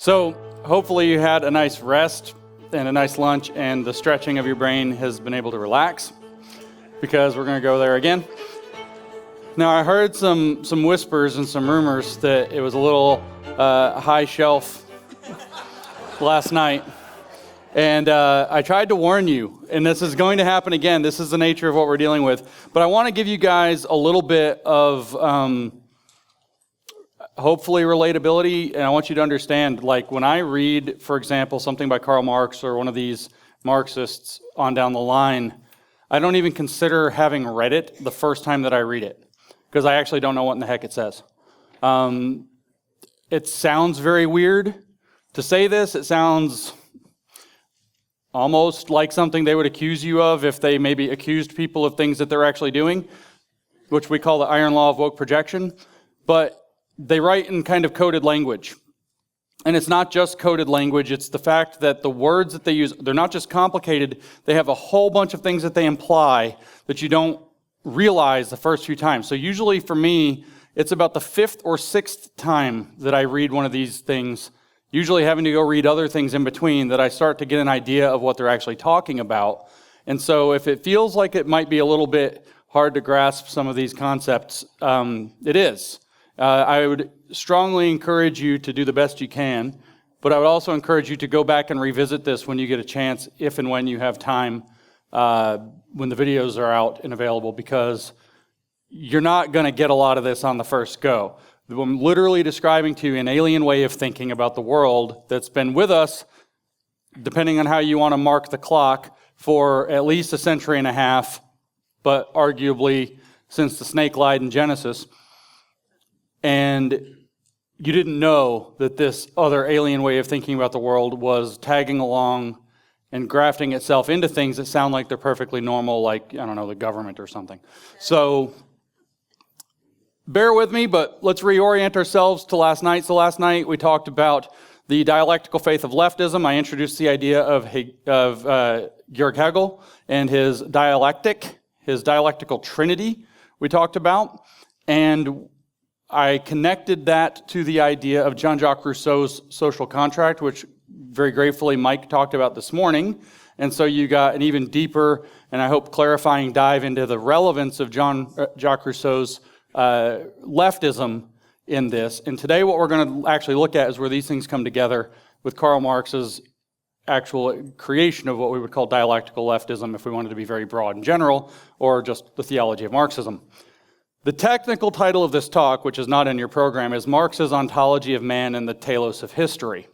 So hopefully you had a nice rest and a nice lunch, and the stretching of your brain has been able to relax, because we're going to go there again. Now, I heard some whispers and some rumors that it was a little high shelf last night, and I tried to warn you, and this is going to happen again. This is the nature of what we're dealing with, but I want to give you guys a little bit of hopefully relatability, and I want you to understand, like when I read, for example, something by Karl Marx or one of these Marxists on down the line, I don't even consider having read it the first time that I read it, because I actually don't know what in the heck it says. It sounds very weird to say this. It sounds almost like something they would accuse you of if they maybe accused people of things that they're actually doing, which we call the iron law of woke projection. But they write in kind of coded language. And it's not just coded language, it's the fact that the words that they use, they're not just complicated, they have a whole bunch of things that they imply that you don't realize the first few times. So usually for me, it's about the fifth or sixth time that I read one of these things, usually having to go read other things in between, that I start to get an idea of what they're actually talking about. And so if it feels like it might be a little bit hard to grasp some of these concepts, it is. I would strongly encourage you to do the best you can, but I would also encourage you to go back and revisit this when you get a chance, if and when you have time, when the videos are out and available, because you're not going to get a lot of this on the first go. I'm literally describing to you an alien way of thinking about the world that's been with us, depending on how you want to mark the clock, for at least a century and a half, but arguably since the snake lied in Genesis. And you didn't know that this other alien way of thinking about the world was tagging along and grafting itself into things that sound like they're perfectly normal, like, I don't know, the government or something. So bear with me, but let's reorient ourselves to last night. So last night we talked about the dialectical faith of leftism. I introduced the idea of Georg Hegel and his dialectic, his dialectical trinity we talked about. And I connected that to the idea of Jean-Jacques Rousseau's social contract, which very gratefully Mike talked about this morning. And so you got an even deeper, and I hope clarifying, dive into the relevance of Jean-Jacques Rousseau's leftism in this. And today what we're going to actually look at is where these things come together with Karl Marx's actual creation of what we would call dialectical leftism, if we wanted to be very broad in general, or just the theology of Marxism. The technical title of this talk, which is not in your program, is Marx's Ontology of Man and the Telos of History.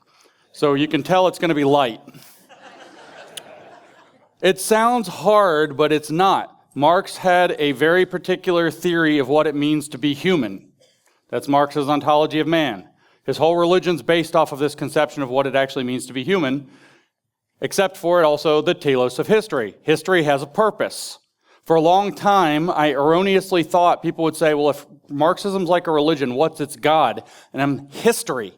So you can tell it's going to be light. It sounds hard, but it's not. Marx had a very particular theory of what it means to be human. That's Marx's Ontology of Man. His whole religion's based off of this conception of what it actually means to be human, except for it also the telos of history. History has a purpose. For a long time, I erroneously thought people would say, well, if Marxism's like a religion, what's its God? And history.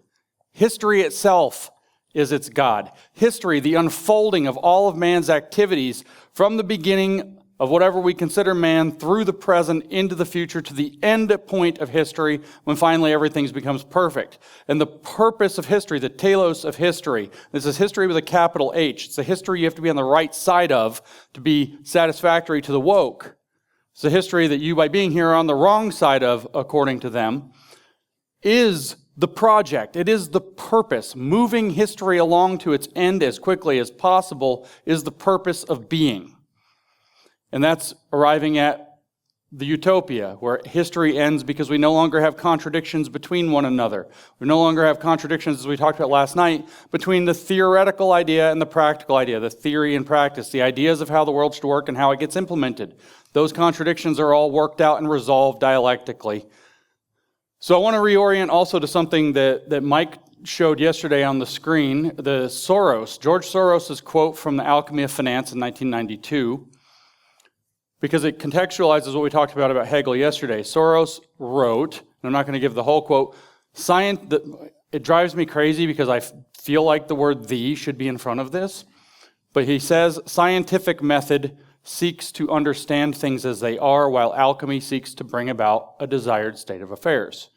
History itself is its God. History, the unfolding of all of man's activities from the beginning of whatever we consider man through the present into the future to the end point of history when finally everything becomes perfect. And the purpose of history, the telos of history, this is history with a capital H. It's a history you have to be on the right side of to be satisfactory to the woke. It's a history that you, by being here, are on the wrong side of, according to them, is the project. It is the purpose. Moving history along to its end as quickly as possible is the purpose of being. And that's arriving at the utopia, where history ends because we no longer have contradictions between one another. We no longer have contradictions, as we talked about last night, between the theoretical idea and the practical idea, the theory and practice, the ideas of how the world should work and how it gets implemented. Those contradictions are all worked out and resolved dialectically. So I want to reorient also to something that Mike showed yesterday on the screen, George Soros' quote from the Alchemy of Finance in 1992, because it contextualizes what we talked about Hegel yesterday. Soros wrote, and I'm not going to give the whole quote, it drives me crazy because I feel like the word "the" should be in front of this, but he says, scientific method seeks to understand things as they are, while alchemy seeks to bring about a desired state of affairs.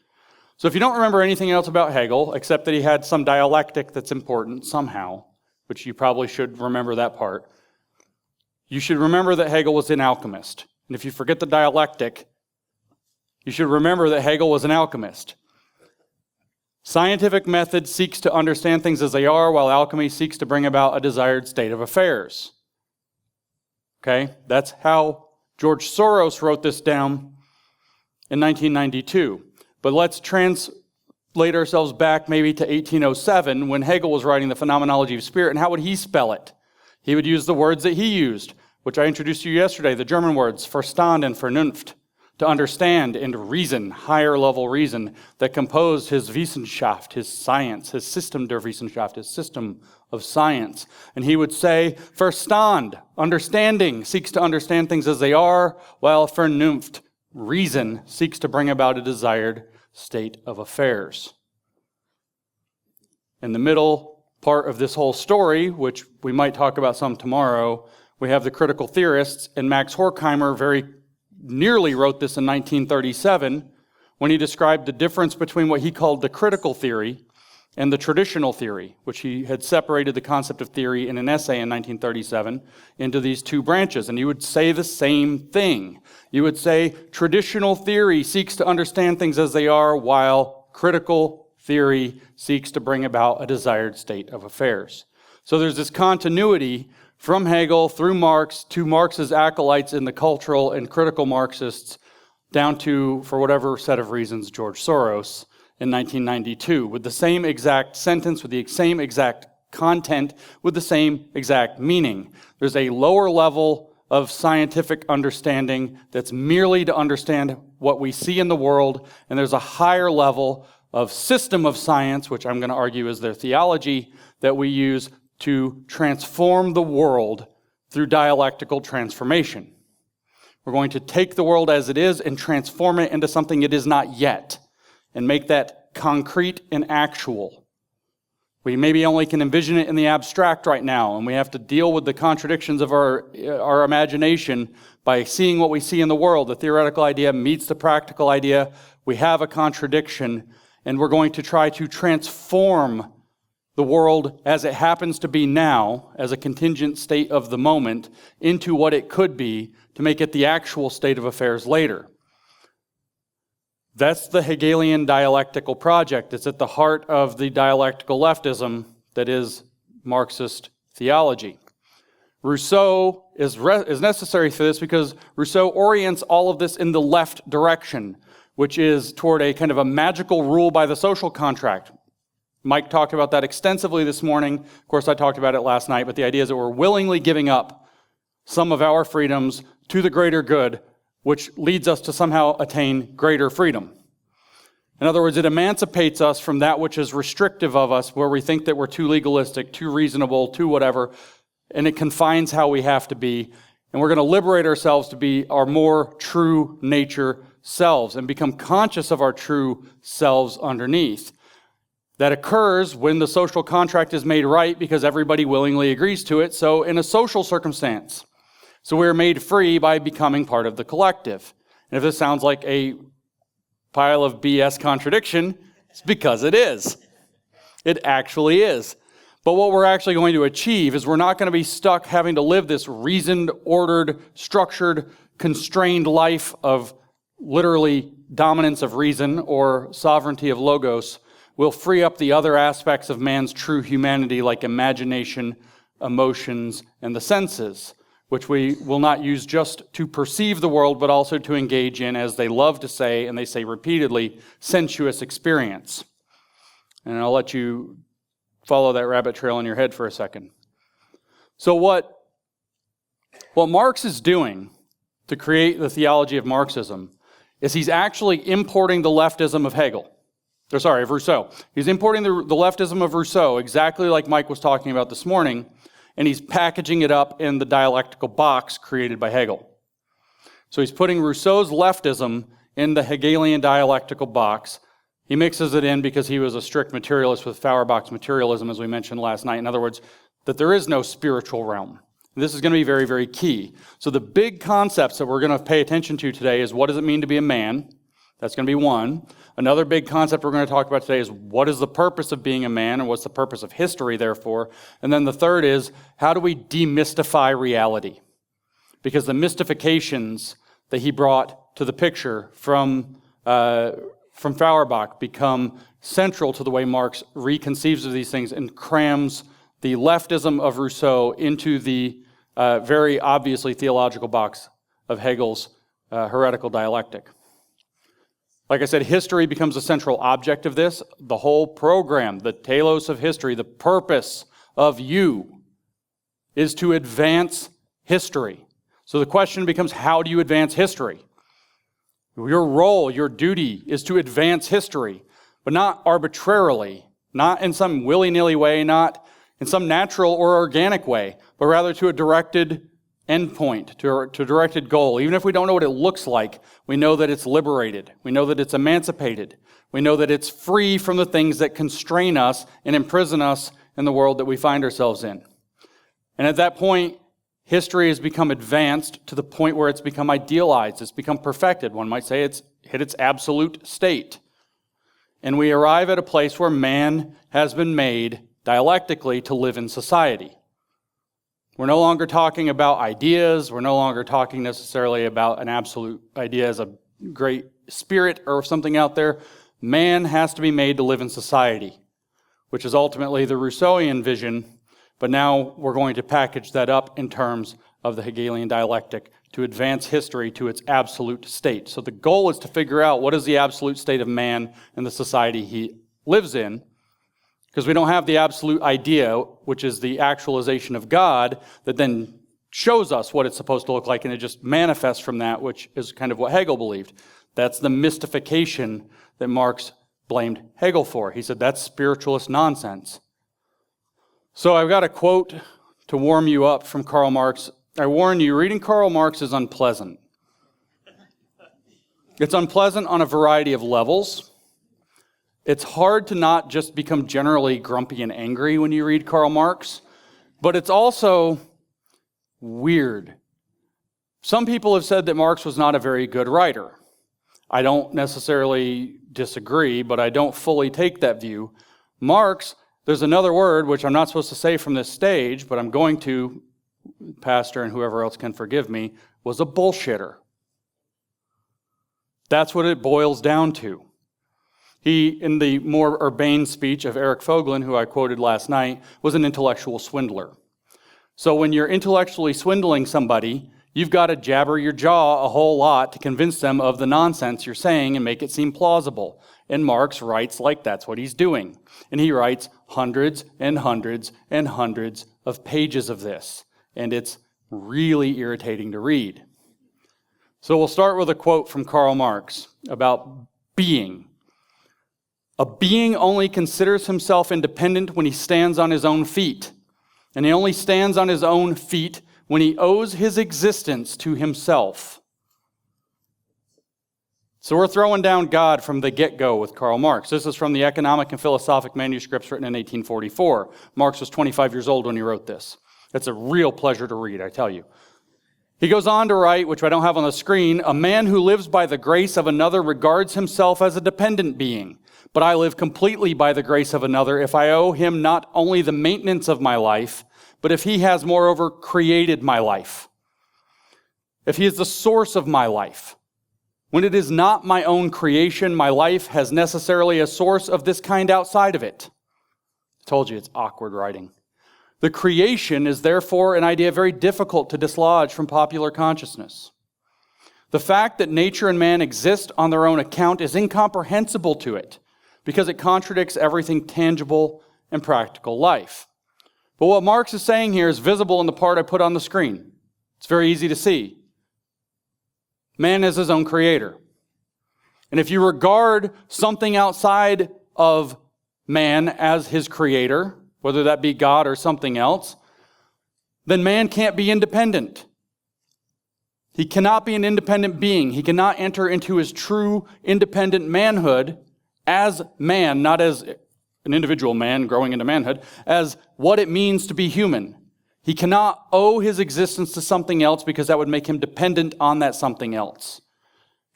So if you don't remember anything else about Hegel, except that he had some dialectic that's important somehow, which you probably should remember that part, you should remember that Hegel was an alchemist. And if you forget the dialectic, you should remember that Hegel was an alchemist. Scientific method seeks to understand things as they are, while alchemy seeks to bring about a desired state of affairs. Okay, that's how George Soros wrote this down in 1992. But let's translate ourselves back maybe to 1807 when Hegel was writing the Phenomenology of Spirit, and how would he spell it? He would use the words that he used, which I introduced to you yesterday, the German words, Verstand and Vernunft, to understand and reason, higher level reason, that composed his Wissenschaft, his science, his System der Wissenschaft, his system of science. And he would say, Verstand, understanding, seeks to understand things as they are, while Vernunft, reason, seeks to bring about a desired state of affairs. In the middle part of this whole story, which we might talk about some tomorrow, we have the critical theorists, and Max Horkheimer very nearly wrote this in 1937 when he described the difference between what he called the critical theory and the traditional theory, which he had separated the concept of theory in an essay in 1937 into these two branches. And he would say the same thing. You would say traditional theory seeks to understand things as they are, while critical theory seeks to bring about a desired state of affairs. So there's this continuity from Hegel through Marx to Marx's acolytes in the cultural and critical Marxists, down to, for whatever set of reasons, George Soros in 1992, with the same exact sentence, with the same exact content, with the same exact meaning. There's a lower level of scientific understanding that's merely to understand what we see in the world, and there's a higher level of system of science, which I'm going to argue is their theology, that we use to transform the world through dialectical transformation. We're going to take the world as it is and transform it into something it is not yet, and make that concrete and actual. We maybe only can envision it in the abstract right now, and we have to deal with the contradictions of our imagination by seeing what we see in the world. The theoretical idea meets the practical idea. We have a contradiction, and we're going to try to transform the world as it happens to be now, as a contingent state of the moment, into what it could be to make it the actual state of affairs later. That's the Hegelian dialectical project. It's at the heart of the dialectical leftism that is Marxist theology. Rousseau is necessary for this because Rousseau orients all of this in the left direction, which is toward a kind of a magical rule by the social contract. Mike talked about that extensively this morning. Of course, I talked about it last night, but the idea is that we're willingly giving up some of our freedoms to the greater good, which leads us to somehow attain greater freedom. In other words, it emancipates us from that which is restrictive of us, where we think that we're too legalistic, too reasonable, too whatever, and it confines how we have to be. And we're going to liberate ourselves to be our more true nature selves and become conscious of our true selves underneath. That occurs when the social contract is made right because everybody willingly agrees to it, so in a social circumstance. So we're made free by becoming part of the collective. And if this sounds like a pile of BS contradiction, it's because it is. It actually is. But what we're actually going to achieve is we're not going to be stuck having to live this reasoned, ordered, structured, constrained life of literally dominance of reason or sovereignty of logos. We'll free up the other aspects of man's true humanity, like imagination, emotions, and the senses, which we will not use just to perceive the world, but also to engage in, as they love to say, and they say repeatedly, sensuous experience. And I'll let you follow that rabbit trail in your head for a second. So what Marx is doing to create the theology of Marxism is he's actually importing the leftism of of Rousseau. He's importing the leftism of Rousseau, exactly like Mike was talking about this morning, and he's packaging it up in the dialectical box created by Hegel. So he's putting Rousseau's leftism in the Hegelian dialectical box. He mixes it in because he was a strict materialist with Feuerbach's materialism, as we mentioned last night. In other words, that there is no spiritual realm. And this is going to be very, very key. So the big concepts that we're going to pay attention to today is, what does it mean to be a man? That's going to be one. Another big concept we're going to talk about today is what is the purpose of being a man and what's the purpose of history, therefore. And then the third is how do we demystify reality? Because the mystifications that he brought to the picture from Feuerbach become central to the way Marx reconceives of these things and crams the leftism of Rousseau into the very obviously theological box of Hegel's heretical dialectic. Like I said, history becomes a central object of this. The whole program, the telos of history, the purpose of you is to advance history. So the question becomes, how do you advance history? Your role, your duty is to advance history, but not arbitrarily, not in some willy-nilly way, not in some natural or organic way, but rather to a directed endpoint, to a directed goal. Even if we don't know what it looks like, we know that it's liberated. We know that it's emancipated. We know that it's free from the things that constrain us and imprison us in the world that we find ourselves in. And at that point, history has become advanced to the point where it's become idealized. It's become perfected. One might say it's hit its absolute state. And we arrive at a place where man has been made dialectically to live in society. We're no longer talking about ideas. We're no longer talking necessarily about an absolute idea as a great spirit or something out there. Man has to be made to live in society, which is ultimately the Rousseauian vision, but now we're going to package that up in terms of the Hegelian dialectic to advance history to its absolute state. So the goal is to figure out what is the absolute state of man and the society he lives in, because we don't have the absolute idea, which is the actualization of God, that then shows us what it's supposed to look like, and it just manifests from that, which is kind of what Hegel believed. That's the mystification that Marx blamed Hegel for. He said that's spiritualist nonsense. So I've got a quote to warm you up from Karl Marx. I warn you, reading Karl Marx is unpleasant. It's unpleasant on a variety of levels. It's hard to not just become generally grumpy and angry when you read Karl Marx, but it's also weird. Some people have said that Marx was not a very good writer. I don't necessarily disagree, but I don't fully take that view. Marx, there's another word which I'm not supposed to say from this stage, but I'm going to, Pastor and whoever else can forgive me, was a bullshitter. That's what it boils down to. He, in the more urbane speech of Eric Fogelin, who I quoted last night, was an intellectual swindler. So when you're intellectually swindling somebody, you've got to jabber your jaw a whole lot to convince them of the nonsense you're saying and make it seem plausible. And Marx writes like that's what he's doing. And he writes hundreds and hundreds and hundreds of pages of this. And it's really irritating to read. So we'll start with a quote from Karl Marx about being. A being only considers himself independent when he stands on his own feet. And he only stands on his own feet when he owes his existence to himself. So we're throwing down God from the get-go with Karl Marx. This is from the Economic and Philosophic manuscripts written in 1844. Marx was 25 years old when he wrote this. It's a real pleasure to read, I tell you. He goes on to write, which I don't have on the screen, a man who lives by the grace of another regards himself as a dependent being. But I live completely by the grace of another if I owe him not only the maintenance of my life, but if he has moreover created my life. If he is the source of my life. When it is not my own creation, my life has necessarily a source of this kind outside of it. I told you it's awkward writing. The creation is therefore an idea very difficult to dislodge from popular consciousness. The fact that nature and man exist on their own account is incomprehensible to it, because it contradicts everything tangible and practical life. But what Marx is saying here is visible in the part I put on the screen. It's very easy to see. Man is his own creator. And if you regard something outside of man as his creator, whether that be God or something else, then man can't be independent. He cannot be an independent being. He cannot enter into his true independent manhood as man, not as an individual man growing into manhood, as what it means to be human. He cannot owe his existence to something else because that would make him dependent on that something else.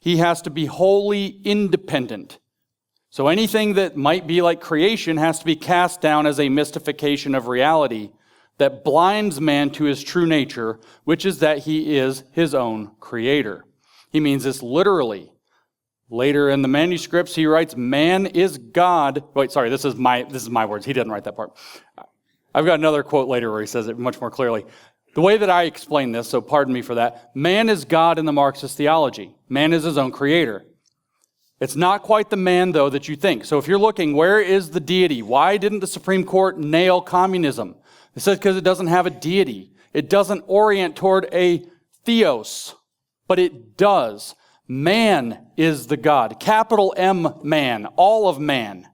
he has to be wholly independent. So anything that might be like creation has to be cast down as a mystification of reality that blinds man to his true nature, which is that he is his own creator. He means this literally. Later in the manuscripts, he writes, man is God. Wait, sorry, this is my words. He didn't write that part. I've got another quote later where he says it much more clearly. The way that I explain this, so pardon me for that, man is God in the Marxist theology. Man is his own creator. It's not quite the man, though, that you think. So if you're looking, where is the deity? Why didn't the Supreme Court nail communism? It says because it doesn't have a deity. It doesn't orient toward a theos, but it does. Man is the God. Capital M man, all of man,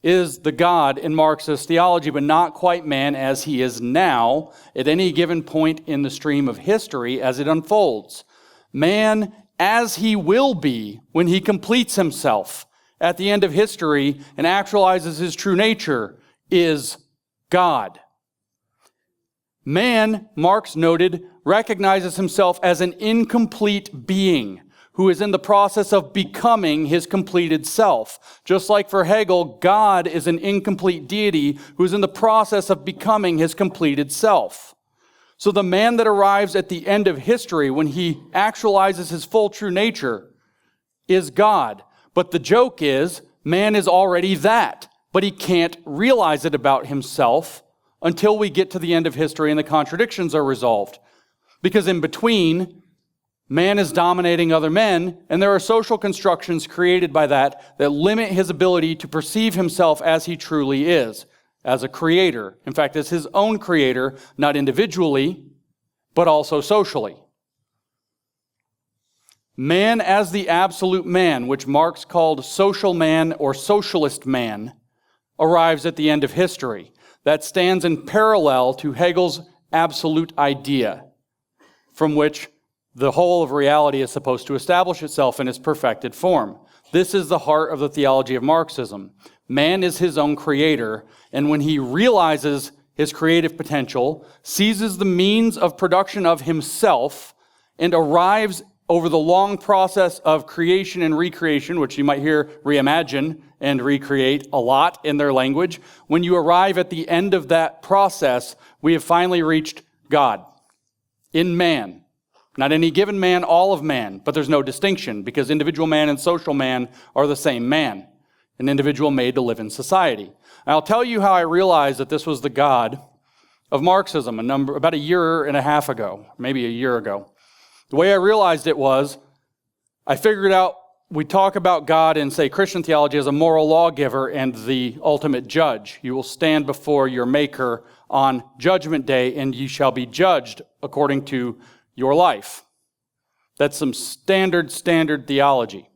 is the God in Marxist theology, but not quite man as he is now at any given point in the stream of history as it unfolds. Man as he will be when he completes himself at the end of history and actualizes his true nature is God. Man, Marx noted, recognizes himself as an incomplete being who is in the process of becoming his completed self. Just like for Hegel, God is an incomplete deity who is in the process of becoming his completed self. So the man that arrives at the end of history when he actualizes his full true nature is God. But the joke is, man is already that, but he can't realize it about himself until we get to the end of history and the contradictions are resolved. Because in between, man is dominating other men, and there are social constructions created by that limit his ability to perceive himself as he truly is, as a creator. In fact, as his own creator, not individually, but also socially. Man as the absolute man, which Marx called social man or socialist man, arrives at the end of history. That stands in parallel to Hegel's absolute idea, from which the whole of reality is supposed to establish itself in its perfected form. This is the heart of the theology of Marxism. Man is his own creator, and when he realizes his creative potential, seizes the means of production of himself, and arrives over the long process of creation and recreation, which you might hear reimagine and recreate a lot in their language, when you arrive at the end of that process, we have finally reached God in man. Not any given man, all of man, but there's no distinction because individual man and social man are the same man, an individual made to live in society. And I'll tell you how I realized that this was the God of Marxism about a year and a half ago, maybe a year ago. The way I realized it was, I figured out we talk about God in, say, Christian theology as a moral lawgiver and the ultimate judge. You will stand before your Maker on Judgment Day, and you shall be judged according to your life. That's some standard theology.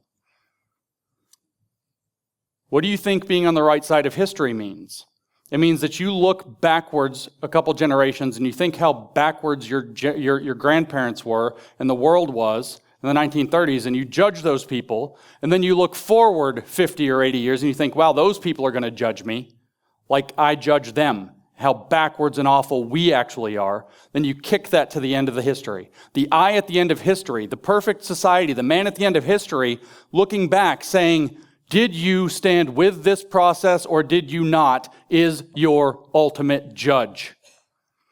What do you think being on the right side of history means? It means that you look backwards a couple generations and you think how backwards your grandparents were and the world was in the 1930s, and you judge those people, and then you look forward 50 or 80 years and you think, wow, those people are going to judge me like I judge them, how backwards and awful we actually are. Then you kick that to the end of the history. The I at the end of history, the perfect society, the man at the end of history, looking back saying, did you stand with this process or did you not, is your ultimate judge.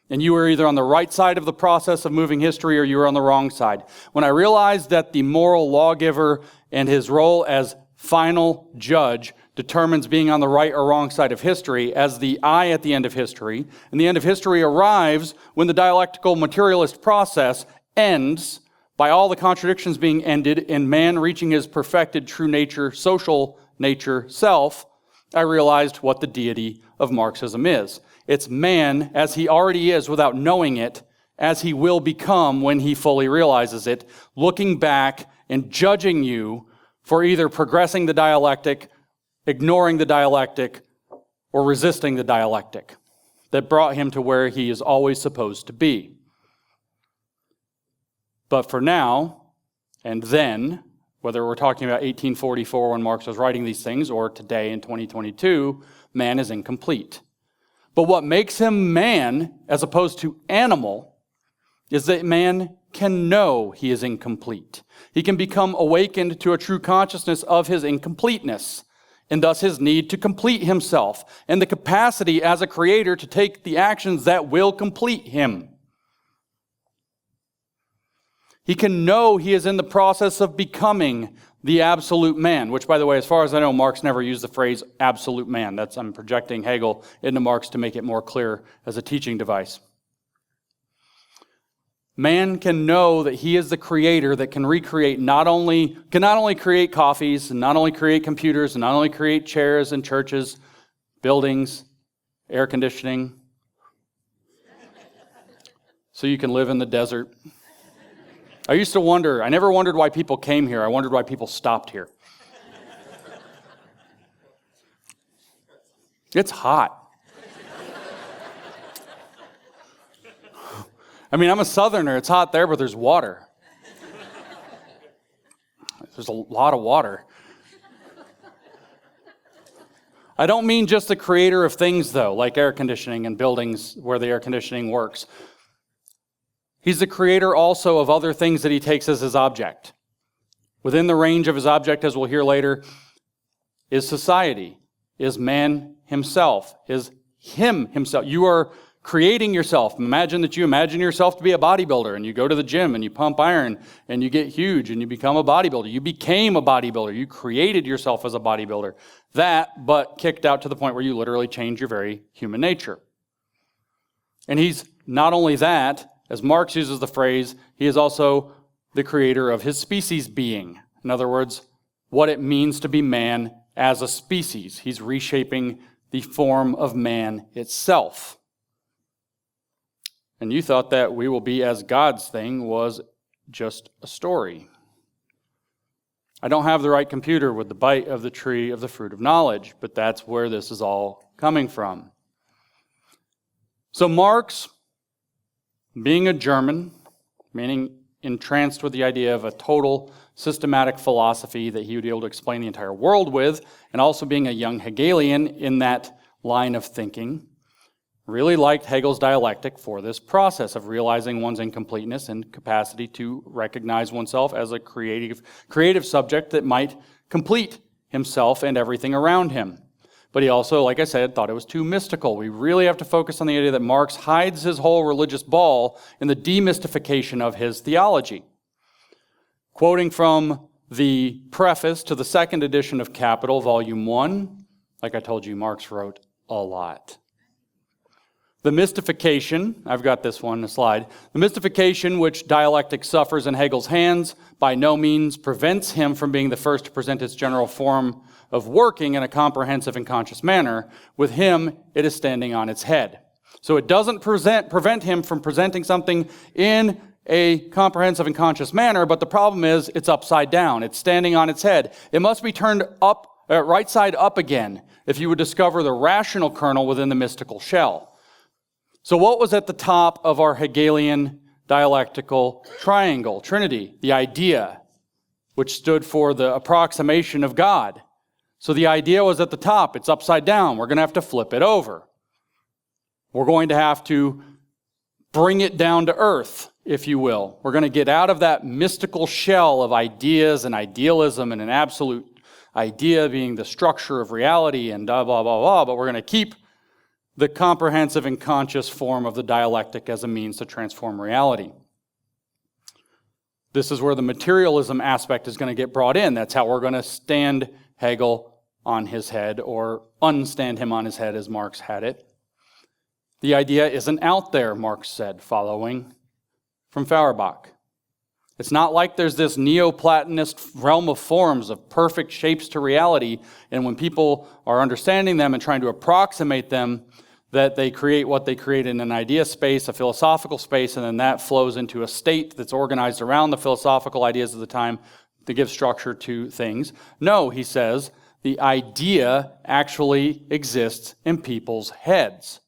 And you were either on the right side of the process of moving history or you were on the wrong side. When I realized that the moral lawgiver and his role as final judge determines being on the right or wrong side of history as the I at the end of history, and the end of history arrives when the dialectical materialist process ends by all the contradictions being ended and man reaching his perfected true nature, social nature self, I realized what the deity of Marxism is. It's man as he already is without knowing it, as he will become when he fully realizes it, looking back and judging you for either progressing the dialectic, ignoring the dialectic, or resisting the dialectic that brought him to where he is always supposed to be. But for now, and then, whether we're talking about 1844 when Marx was writing these things, or today in 2022, man is incomplete. But what makes him man, as opposed to animal, is that man can know he is incomplete. He can become awakened to a true consciousness of his incompleteness, and thus his need to complete himself, and the capacity as a creator to take the actions that will complete him. He can know he is in the process of becoming the absolute man, which, by the way, as far as I know, Marx never used the phrase absolute man. I'm projecting Hegel into Marx to make it more clear as a teaching device. Man can know that he is the creator that can recreate not only create coffees, and not only create computers, and not only create chairs and churches, buildings, air conditioning, so you can live in the desert. I used to wonder, I never wondered why people came here. I wondered why people stopped here. It's hot. I mean, I'm a southerner. It's hot there, but there's water. There's a lot of water. I don't mean just the creator of things, though, like air conditioning and buildings where the air conditioning works. He's the creator also of other things that he takes as his object. Within the range of his object, as we'll hear later, is society, is man himself, is him himself. You are creating yourself. Imagine yourself to be a bodybuilder, and you go to the gym and you pump iron and you get huge and you become a bodybuilder. You became a bodybuilder. You created yourself as a bodybuilder. That, but kicked out to the point where you literally change your very human nature. And he's not only that, as Marx uses the phrase, he is also the creator of his species being. In other words, what it means to be man as a species. He's reshaping the form of man itself. And you thought that we will be as God's thing was just a story. I don't have the right computer with the bite of the tree of the fruit of knowledge, but that's where this is all coming from. So Marx, being a German, meaning entranced with the idea of a total systematic philosophy that he would be able to explain the entire world with, and also being a young Hegelian in that line of thinking, really liked Hegel's dialectic for this process of realizing one's incompleteness and capacity to recognize oneself as a creative subject that might complete himself and everything around him. But he also, like I said, thought it was too mystical. We really have to focus on the idea that Marx hides his whole religious ball in the demystification of his theology. Quoting from the preface to the second edition of Capital, Volume 1, like I told you, Marx wrote a lot. The mystification, I've got this one in a slide, the mystification which dialectic suffers in Hegel's hands by no means prevents him from being the first to present its general form of working in a comprehensive and conscious manner. With him, it is standing on its head. So it doesn't prevent him from presenting something in a comprehensive and conscious manner, but the problem is it's upside down. It's standing on its head. It must be turned up, right side up again if you would discover the rational kernel within the mystical shell. So what was at the top of our Hegelian dialectical triangle, Trinity? The idea, which stood for the approximation of God. So the idea was at the top. It's upside down. We're going to have to flip it over. We're going to have to bring it down to earth, if you will. We're going to get out of that mystical shell of ideas and idealism and an absolute idea being the structure of reality and blah, blah, blah, blah, but we're going to keep the comprehensive and conscious form of the dialectic as a means to transform reality. This is where the materialism aspect is going to get brought in. That's how we're going to stand Hegel on his head, or unstand him on his head as Marx had it. The idea isn't out there, Marx said, following from Feuerbach. It's not like there's this Neoplatonist realm of forms of perfect shapes to reality, and when people are understanding them and trying to approximate them, that they create what they create in an idea space, a philosophical space, and then that flows into a state that's organized around the philosophical ideas of the time to give structure to things. No, he says, the idea actually exists in people's heads.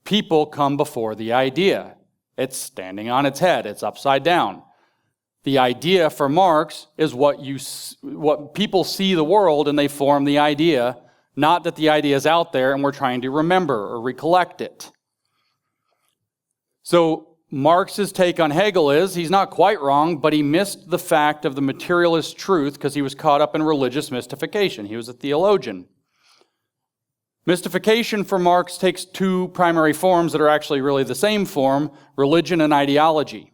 People come before the idea. It's standing on its head. It's upside down. The idea for Marx is what people see the world and they form the idea, not that the idea is out there and we're trying to remember or recollect it. So Marx's take on Hegel is, he's not quite wrong, but he missed the fact of the materialist truth because he was caught up in religious mystification. He was a theologian. Mystification for Marx takes two primary forms that are actually really the same form, religion and ideology.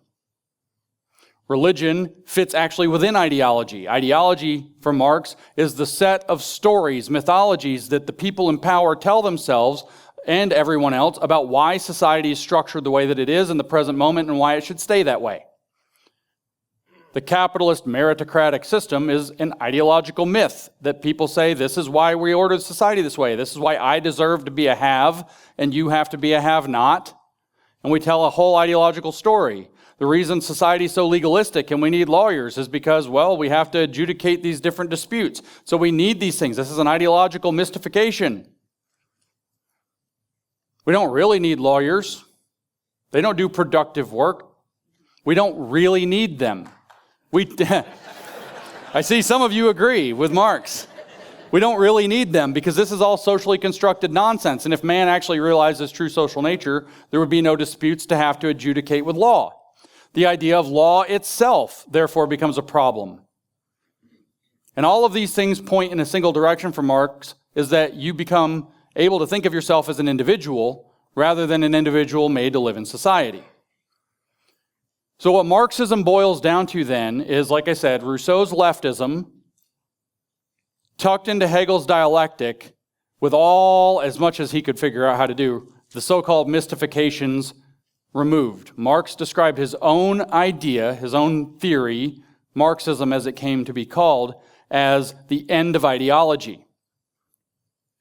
Religion fits actually within ideology. Ideology, for Marx, is the set of stories, mythologies that the people in power tell themselves and everyone else about why society is structured the way that it is in the present moment and why it should stay that way. The capitalist meritocratic system is an ideological myth that people say, this is why we ordered society this way. This is why I deserve to be a have and you have to be a have-not. And we tell a whole ideological story. The reason society is so legalistic and we need lawyers is because, well, we have to adjudicate these different disputes. So we need these things. This is an ideological mystification. We don't really need lawyers. They don't do productive work. We don't really need them. I see some of you agree with Marx. We don't really need them because this is all socially constructed nonsense. And if man actually realized his true social nature, there would be no disputes to have to adjudicate with law. The idea of law itself, therefore, becomes a problem. And all of these things point in a single direction for Marx, is that you become able to think of yourself as an individual rather than an individual made to live in society. So what Marxism boils down to then is, like I said, Rousseau's leftism tucked into Hegel's dialectic with all, as much as he could figure out how to do, the so-called mystifications removed. Marx described his own idea, his own theory, Marxism as it came to be called, as the end of ideology.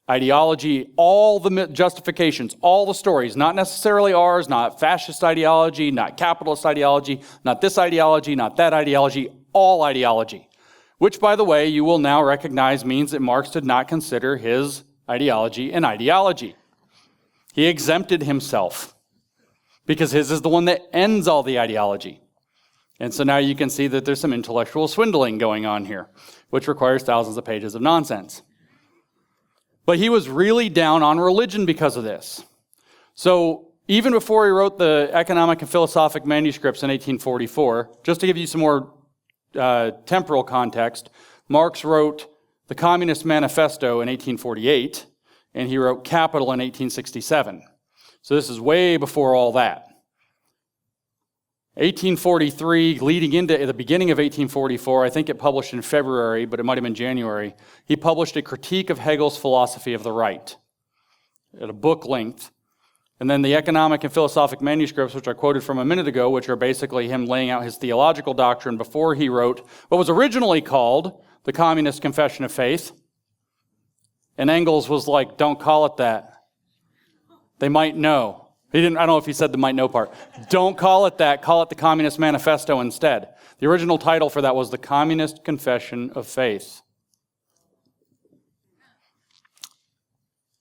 Ideology, all the justifications, all the stories, not necessarily ours, not fascist ideology, not capitalist ideology, not this ideology, not that ideology, all ideology. Which, by the way, you will now recognize means that Marx did not consider his ideology an ideology. He exempted himself because his is the one that ends all the ideology. And so now you can see that there's some intellectual swindling going on here, which requires thousands of pages of nonsense. But he was really down on religion because of this. So even before he wrote the economic and philosophic manuscripts in 1844, just to give you some more temporal context, Marx wrote the Communist Manifesto in 1848, and he wrote Capital in 1867. So this is way before all that. 1843, leading into the beginning of 1844, I think it published in February, but it might have been January, he published a critique of Hegel's philosophy of the right at a book length. And then the economic and philosophic manuscripts, which I quoted from a minute ago, which are basically him laying out his theological doctrine before he wrote what was originally called the Communist Confession of Faith. And Engels was like, don't call it that. They might know. I don't know if he said the might know part. Don't call it that. Call it the Communist Manifesto instead. The original title for that was the Communist Confession of Faith.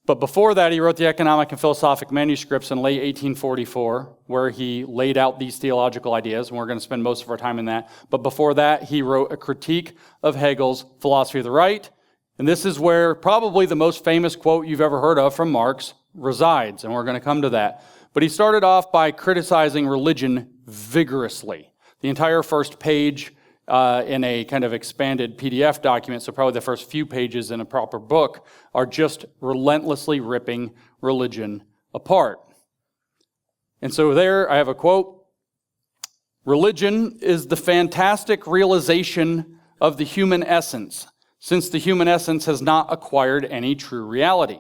But before that, he wrote the economic and philosophic manuscripts in late 1844, where he laid out these theological ideas, and we're going to spend most of our time in that. But before that, he wrote a critique of Hegel's philosophy of the right. And this is where probably the most famous quote you've ever heard of from Marx resides, and we're going to come to that. But he started off by criticizing religion vigorously. The entire first page in a kind of expanded PDF document, so probably the first few pages in a proper book, are just relentlessly ripping religion apart. And so there I have a quote. Religion is the fantastic realization of the human essence, since the human essence has not acquired any true reality.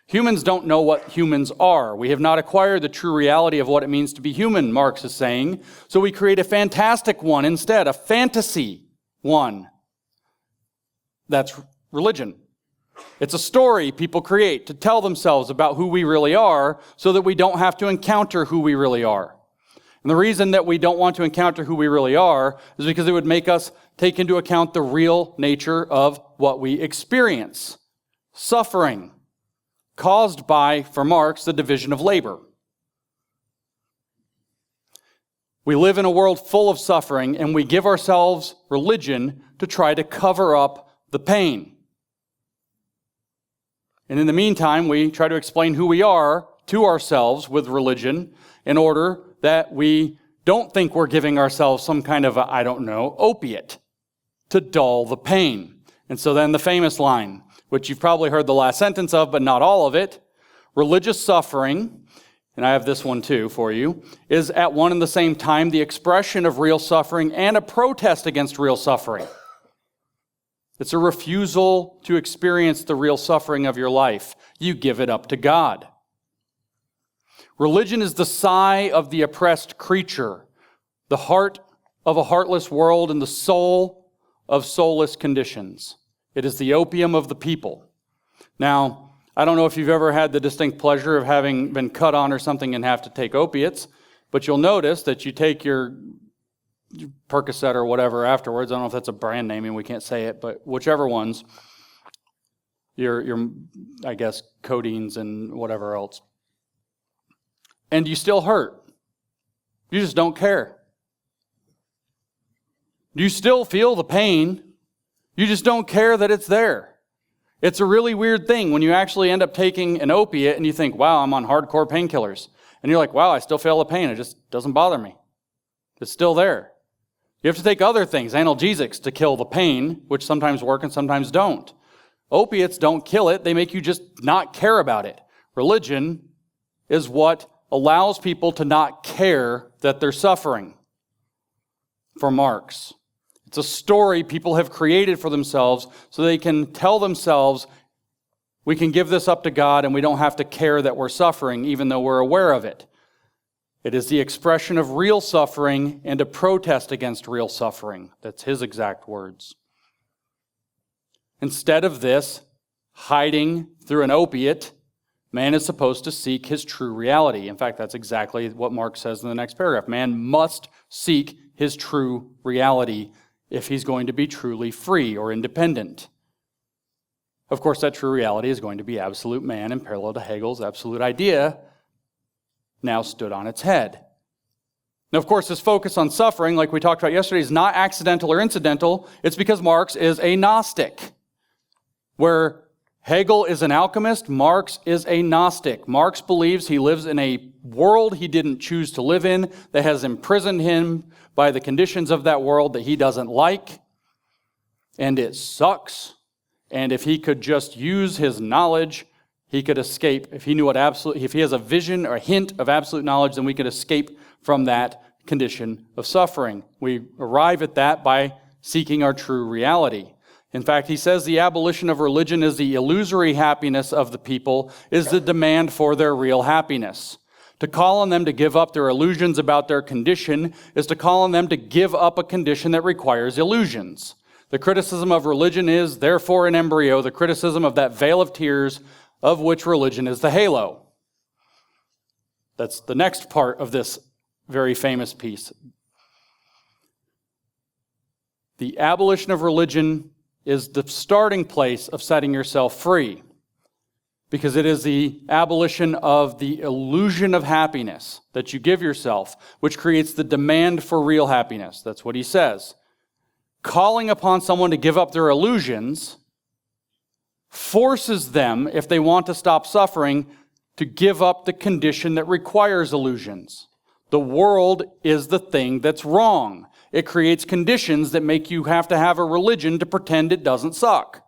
Humans don't know what humans are. We have not acquired the true reality of what it means to be human, Marx is saying. So we create a fantastic one instead, a fantasy one. That's religion. It's a story people create to tell themselves about who we really are so that we don't have to encounter who we really are. And the reason that we don't want to encounter who we really are is because it would make us take into account the real nature of what we experience. Suffering. Caused by, for Marx, the division of labor. We live in a world full of suffering, and we give ourselves religion to try to cover up the pain. And in the meantime, we try to explain who we are to ourselves with religion in order that we don't think we're giving ourselves some kind of opiate to dull the pain. And so then the famous line, which you've probably heard the last sentence of, but not all of it, religious suffering, and I have this one too for you, is at one and the same time the expression of real suffering and a protest against real suffering. It's a refusal to experience the real suffering of your life. You give it up to God. Religion is the sigh of the oppressed creature, the heart of a heartless world and the soul of soulless conditions. It is the opium of the people. Now, I don't know if you've ever had the distinct pleasure of having been cut on or something and have to take opiates, but you'll notice that you take your Percocet or whatever afterwards. I don't know if that's a brand name and we can't say it, but whichever ones, your codeines and whatever else. And you still hurt. You just don't care. You still feel the pain. You just don't care that it's there. It's a really weird thing when you actually end up taking an opiate and you think, wow, I'm on hardcore painkillers. And you're like, wow, I still feel the pain. It just doesn't bother me. It's still there. You have to take other things, analgesics, to kill the pain, which sometimes work and sometimes don't. Opiates don't kill it. They make you just not care about it. Religion is what allows people to not care that they're suffering. For Marx, it's a story people have created for themselves so they can tell themselves, we can give this up to God and we don't have to care that we're suffering even though we're aware of it. It is the expression of real suffering and a protest against real suffering. That's his exact words. Instead of this, hiding through an opiate, man is supposed to seek his true reality. In fact, that's exactly what Marx says in the next paragraph. Man must seek his true reality if he's going to be truly free or independent. Of course, that true reality is going to be absolute man, and parallel to Hegel's absolute idea, now stood on its head. Now, of course, this focus on suffering, like we talked about yesterday, is not accidental or incidental. It's because Marx is a Gnostic. Where Hegel is an alchemist, Marx is a Gnostic. Marx believes he lives in a world he didn't choose to live in that has imprisoned him by the conditions of that world that he doesn't like, and it sucks. And if he could just use his knowledge, he could escape. If he has a vision or a hint of absolute knowledge, then we could escape from that condition of suffering. We arrive at that by seeking our true reality. In fact, he says the abolition of religion is the illusory happiness of the people, is the demand for their real happiness. To call on them to give up their illusions about their condition is to call on them to give up a condition that requires illusions. The criticism of religion is, therefore, in embryo, the criticism of that veil of tears of which religion is the halo. That's the next part of this very famous piece. The abolition of religion is the starting place of setting yourself free, because it is the abolition of the illusion of happiness that you give yourself, which creates the demand for real happiness. That's what he says. Calling upon someone to give up their illusions forces them, if they want to stop suffering, to give up the condition that requires illusions. The world is the thing that's wrong. It creates conditions that make you have to have a religion to pretend it doesn't suck.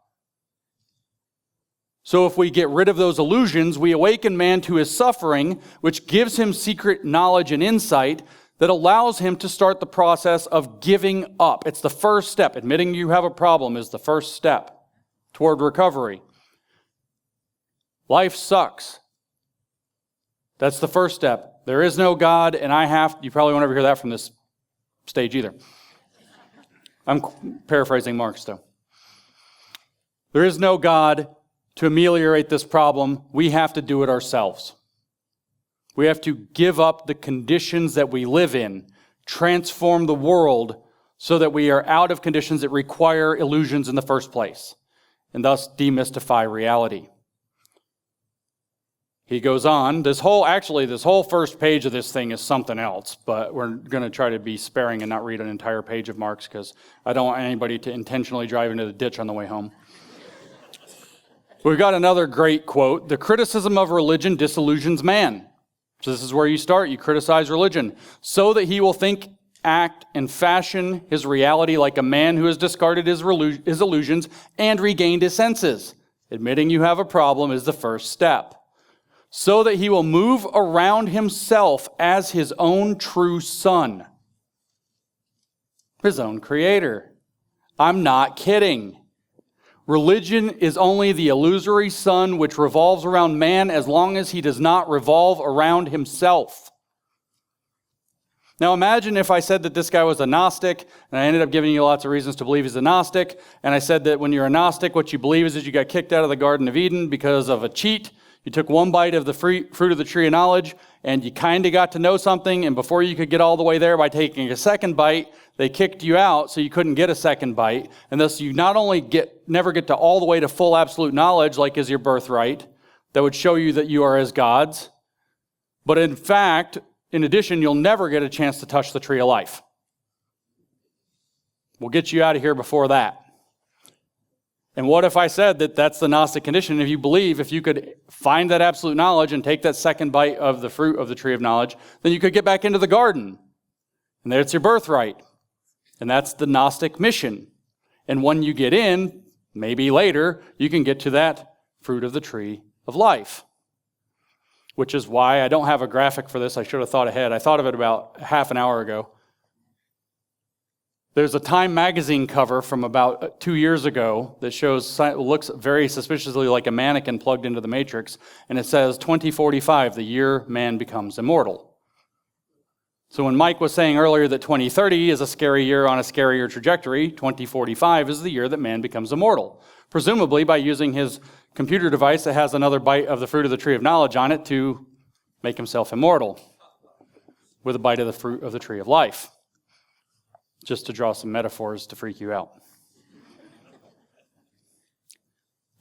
So if we get rid of those illusions, we awaken man to his suffering, which gives him secret knowledge and insight that allows him to start the process of giving up. It's the first step. Admitting you have a problem is the first step toward recovery. Life sucks. That's the first step. There is no God, and you probably won't ever hear that from this stage either. I'm paraphrasing Marx, though. There is no God. To ameliorate this problem, we have to do it ourselves. We have to give up the conditions that we live in, transform the world so that we are out of conditions that require illusions in the first place, and thus demystify reality. He goes on, this whole first page of this thing is something else, but we're going to try to be sparing and not read an entire page of Marx because I don't want anybody to intentionally drive into the ditch on the way home. We've got another great quote. The criticism of religion disillusions man. So this is where you start. You criticize religion. So that he will think, act, and fashion his reality like a man who has discarded his illusions and regained his senses. Admitting you have a problem is the first step. So that he will move around himself as his own true son. His own creator. I'm not kidding. Religion is only the illusory sun which revolves around man as long as he does not revolve around himself. Now imagine if I said that this guy was a Gnostic, and I ended up giving you lots of reasons to believe he's a Gnostic, and I said that when you're a Gnostic, what you believe is that you got kicked out of the Garden of Eden because of a cheat. You took one bite of the fruit of the tree of knowledge, and you kind of got to know something, and before you could get all the way there by taking a second bite, they kicked you out so you couldn't get a second bite, and thus you not only never get to all the way to full absolute knowledge like is your birthright, that would show you that you are as gods, but in fact, in addition, you'll never get a chance to touch the tree of life. We'll get you out of here before that. And what if I said that that's the Gnostic condition? If you believe, if you could find that absolute knowledge and take that second bite of the fruit of the tree of knowledge, then you could get back into the garden. And that's your birthright. And that's the Gnostic mission. And when you get in, maybe later, you can get to that fruit of the tree of life. Which is why I don't have a graphic for this. I should have thought ahead. I thought of it about half an hour ago. There's a Time magazine cover from about 2 years ago that looks very suspiciously like a mannequin plugged into the Matrix, and it says 2045, the year man becomes immortal. So when Mike was saying earlier that 2030 is a scary year on a scarier trajectory, 2045 is the year that man becomes immortal, presumably by using his computer device that has another bite of the fruit of the tree of knowledge on it to make himself immortal with a bite of the fruit of the tree of life. Just to draw some metaphors to freak you out.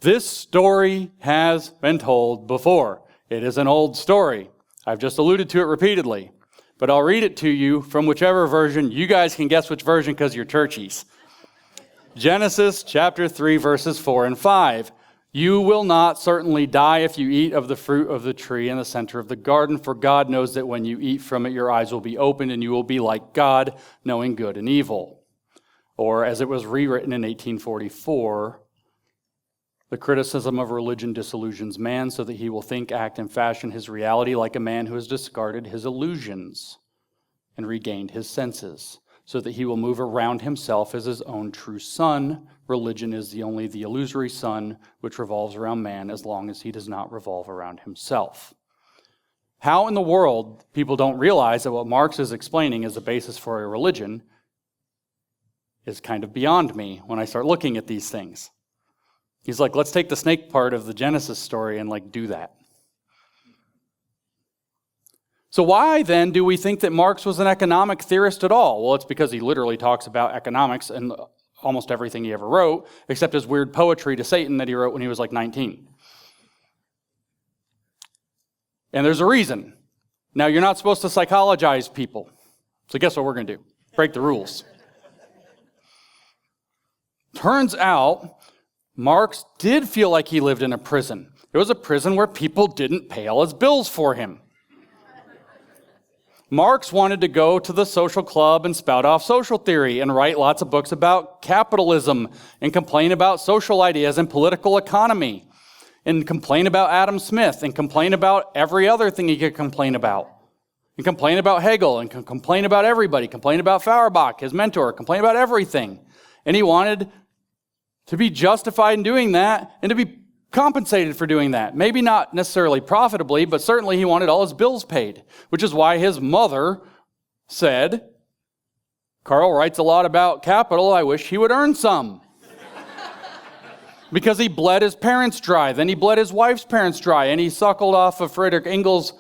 This story has been told before. It is an old story. I've just alluded to it repeatedly, but I'll read it to you from whichever version. You guys can guess which version because you're churchies. Genesis chapter 3, verses 4 and 5. You will not certainly die if you eat of the fruit of the tree in the center of the garden, for God knows that when you eat from it, your eyes will be opened and you will be like God, knowing good and evil. Or as it was rewritten in 1844, the criticism of religion disillusions man so that he will think, act, and fashion his reality like a man who has discarded his illusions and regained his senses, so that he will move around himself as his own true son. Religion is only the illusory sun which revolves around man as long as he does not revolve around himself. How in the world people don't realize that what Marx is explaining as a basis for a religion is kind of beyond me when I start looking at these things. He's like, let's take the snake part of the Genesis story and do that. So why then do we think that Marx was an economic theorist at all? Well, it's because he literally talks about economics in almost everything he ever wrote, except his weird poetry to Satan that he wrote when he was 19. And there's a reason. Now, you're not supposed to psychologize people. So guess what we're going to do? Break the rules. Turns out, Marx did feel like he lived in a prison. It was a prison where people didn't pay all his bills for him. Marx wanted to go to the social club and spout off social theory and write lots of books about capitalism and complain about social ideas and political economy and complain about Adam Smith and complain about every other thing he could complain about and complain about Hegel and complain about everybody, complain about Feuerbach, his mentor, complain about everything. And he wanted to be justified in doing that and to be compensated for doing that. Maybe not necessarily profitably, but certainly he wanted all his bills paid, which is why his mother said, Carl writes a lot about capital, I wish he would earn some. Because he bled his parents dry, then he bled his wife's parents dry, and he suckled off of Friedrich Engels'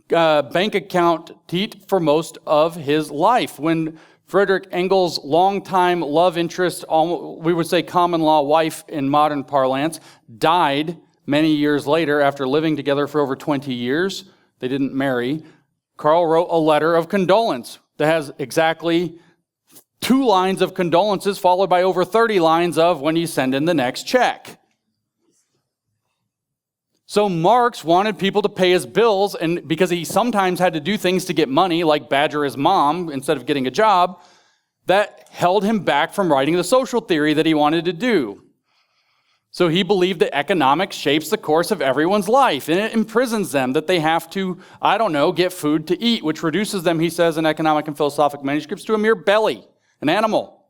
bank account teat for most of his life. When Friedrich Engels' longtime love interest, we would say common law wife in modern parlance, died many years later after living together for over 20 years. They didn't marry. Carl wrote a letter of condolence that has exactly 2 lines of condolences followed by over 30 lines of when you send in the next check. So Marx wanted people to pay his bills, and because he sometimes had to do things to get money, like badger his mom instead of getting a job, that held him back from writing the social theory that he wanted to do. So he believed that economics shapes the course of everyone's life, and it imprisons them, that they have to, get food to eat, which reduces them, he says in economic and philosophic manuscripts, to a mere belly, an animal.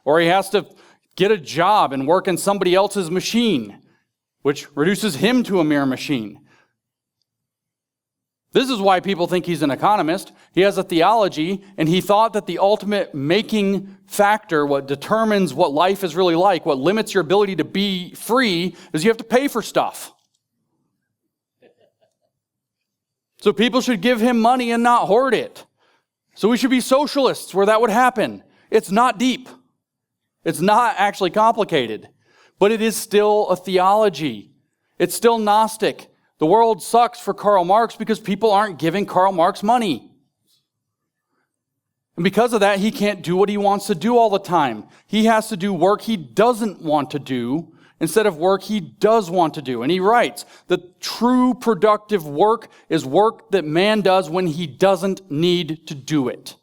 Or he has to get a job and work in somebody else's machine, which reduces him to a mere machine. This is why people think he's an economist. He has a theology, and he thought that the ultimate making factor, what determines what life is really like, what limits your ability to be free, is you have to pay for stuff. So people should give him money and not hoard it. So we should be socialists where that would happen. It's not deep. It's not actually complicated. But it is still a theology. It's still Gnostic. The world sucks for Karl Marx because people aren't giving Karl Marx money. And because of that, he can't do what he wants to do all the time. He has to do work he doesn't want to do instead of work he does want to do. And he writes, the true productive work is work that man does when he doesn't need to do it.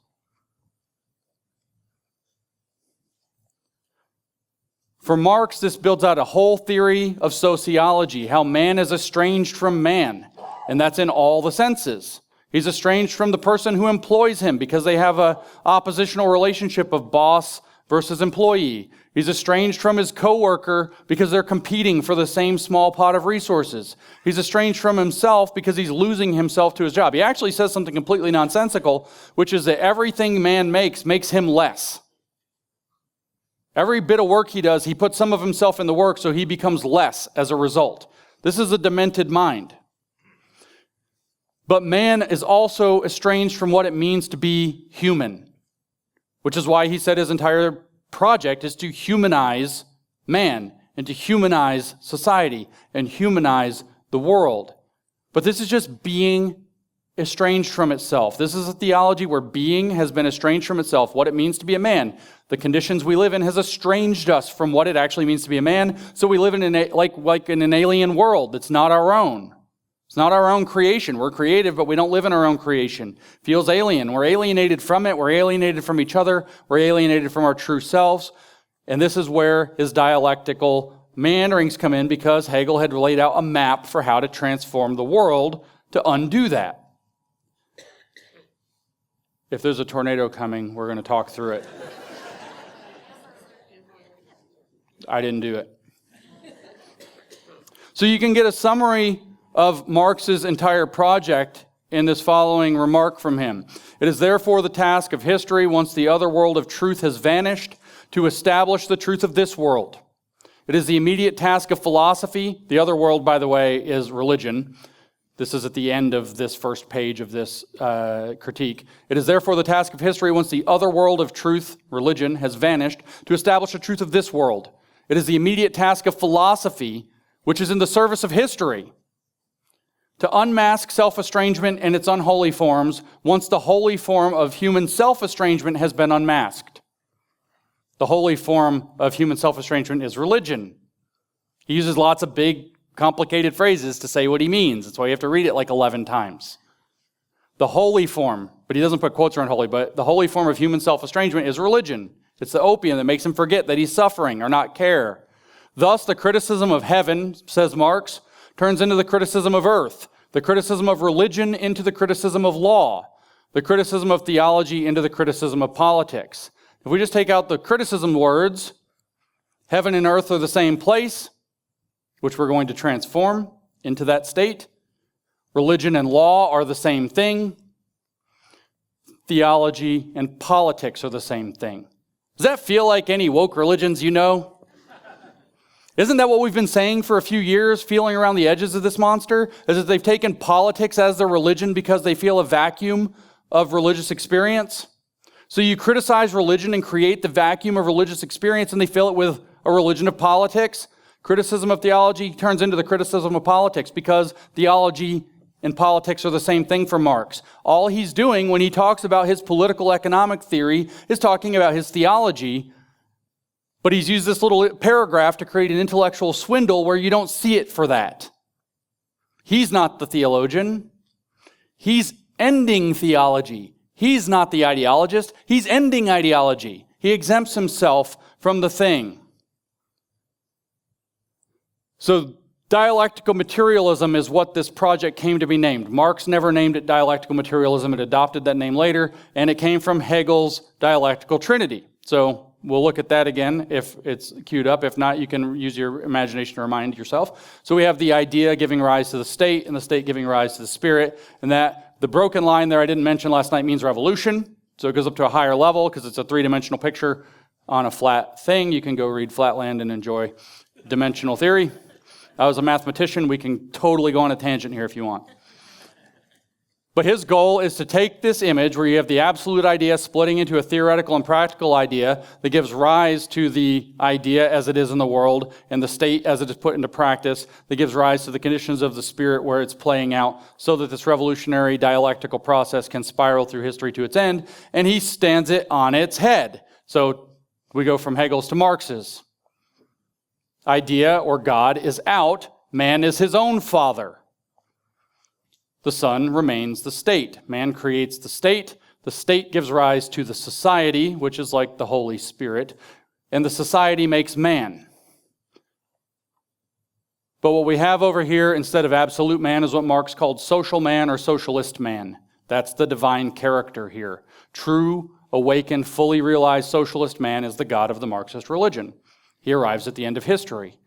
For Marx, this builds out a whole theory of sociology, how man is estranged from man, and that's in all the senses. He's estranged from the person who employs him because they have an oppositional relationship of boss versus employee. He's estranged from his coworker because they're competing for the same small pot of resources. He's estranged from himself because he's losing himself to his job. He actually says something completely nonsensical, which is that everything man makes him less. Every bit of work he does, he puts some of himself in the work, so he becomes less as a result. This is a demented mind. But man is also estranged from what it means to be human, which is why he said his entire project is to humanize man and to humanize society and humanize the world. But this is just being estranged from itself. This is a theology where being has been estranged from itself, what it means to be a man. The conditions we live in has estranged us from what it actually means to be a man, so we live in an alien world that's not our own. It's not our own creation. We're creative, but we don't live in our own creation. It feels alien. We're alienated from it. We're alienated from each other. We're alienated from our true selves. And this is where his dialectical meanderings come in, because Hegel had laid out a map for how to transform the world to undo that. If there's a tornado coming, we're going to talk through it. I didn't do it. So you can get a summary of Marx's entire project in this following remark from him. It is therefore the task of history, once the other world of truth has vanished, to establish the truth of this world. It is the immediate task of philosophy. The other world, by the way, is religion. This is at the end of this first page of this critique. It is therefore the task of history, once the other world of truth, religion, has vanished, to establish the truth of this world. It is the immediate task of philosophy, which is in the service of history, to unmask self-estrangement in its unholy forms, once the holy form of human self-estrangement has been unmasked. The holy form of human self-estrangement is religion. He uses lots of big, complicated phrases to say what he means. That's why you have to read it like 11 times. The holy form, but he doesn't put quotes around holy, but the holy form of human self-estrangement is religion. It's the opium that makes him forget that he's suffering or not care. Thus, the criticism of heaven, says Marx, turns into the criticism of earth, the criticism of religion into the criticism of law, the criticism of theology into the criticism of politics. If we just take out the criticism words, heaven and earth are the same place, which we're going to transform into that state. Religion and law are the same thing. Theology and politics are the same thing. Does that feel like any woke religions you know? Isn't that what we've been saying for a few years, feeling around the edges of this monster? Is that they've taken politics as their religion because they feel a vacuum of religious experience? So you criticize religion and create the vacuum of religious experience, and they fill it with a religion of politics. Criticism of theology turns into the criticism of politics, because theology and politics are the same thing for Marx. All he's doing when he talks about his political economic theory is talking about his theology, but he's used this little paragraph to create an intellectual swindle where you don't see it for that. He's not the theologian. He's ending theology. He's not the ideologist. He's ending ideology. He exempts himself from the thing. So dialectical materialism is what this project came to be named. Marx never named it dialectical materialism. It adopted that name later, and it came from Hegel's dialectical trinity. So we'll look at that again if it's queued up. If not, you can use your imagination to remind yourself. So we have the idea giving rise to the state, and the state giving rise to the spirit, and that the broken line there I didn't mention last night means revolution. So it goes up to a higher level because it's a three-dimensional picture on a flat thing. You can go read Flatland and enjoy dimensional theory. I was a mathematician. We can totally go on a tangent here if you want. But his goal is to take this image where you have the absolute idea splitting into a theoretical and practical idea that gives rise to the idea as it is in the world and the state as it is put into practice that gives rise to the conditions of the spirit where it's playing out so that this revolutionary dialectical process can spiral through history to its end, and he stands it on its head. So we go from Hegel's to Marx's. Idea or God is out, man is his own father. The Son remains the state. Man creates the state gives rise to the society, which is like the Holy Spirit, and the society makes man. But what we have over here instead of absolute man is what Marx called social man or socialist man. That's the divine character here. True, awakened, fully realized socialist man is the God of the Marxist religion. He arrives at the end of history.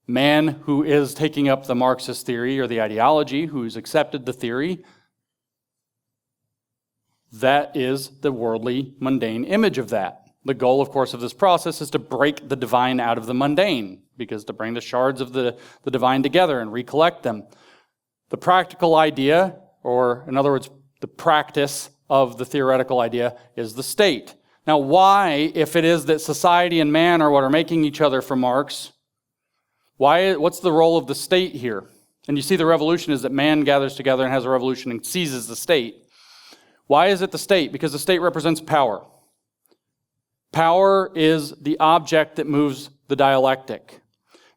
Man who is taking up the Marxist theory or the ideology, who's accepted the theory, that is the worldly, mundane image of that. The goal, of course, of this process is to break the divine out of the mundane, because to bring the shards of the divine together and recollect them. The practical idea, or in other words, the practice of the theoretical idea, is the state. Now, why, if it is that society and man are what are making each other for Marx, what's the role of the state here? And you see the revolution is that man gathers together and has a revolution and seizes the state. Why is it the state? Because the state represents power. Power is the object that moves the dialectic.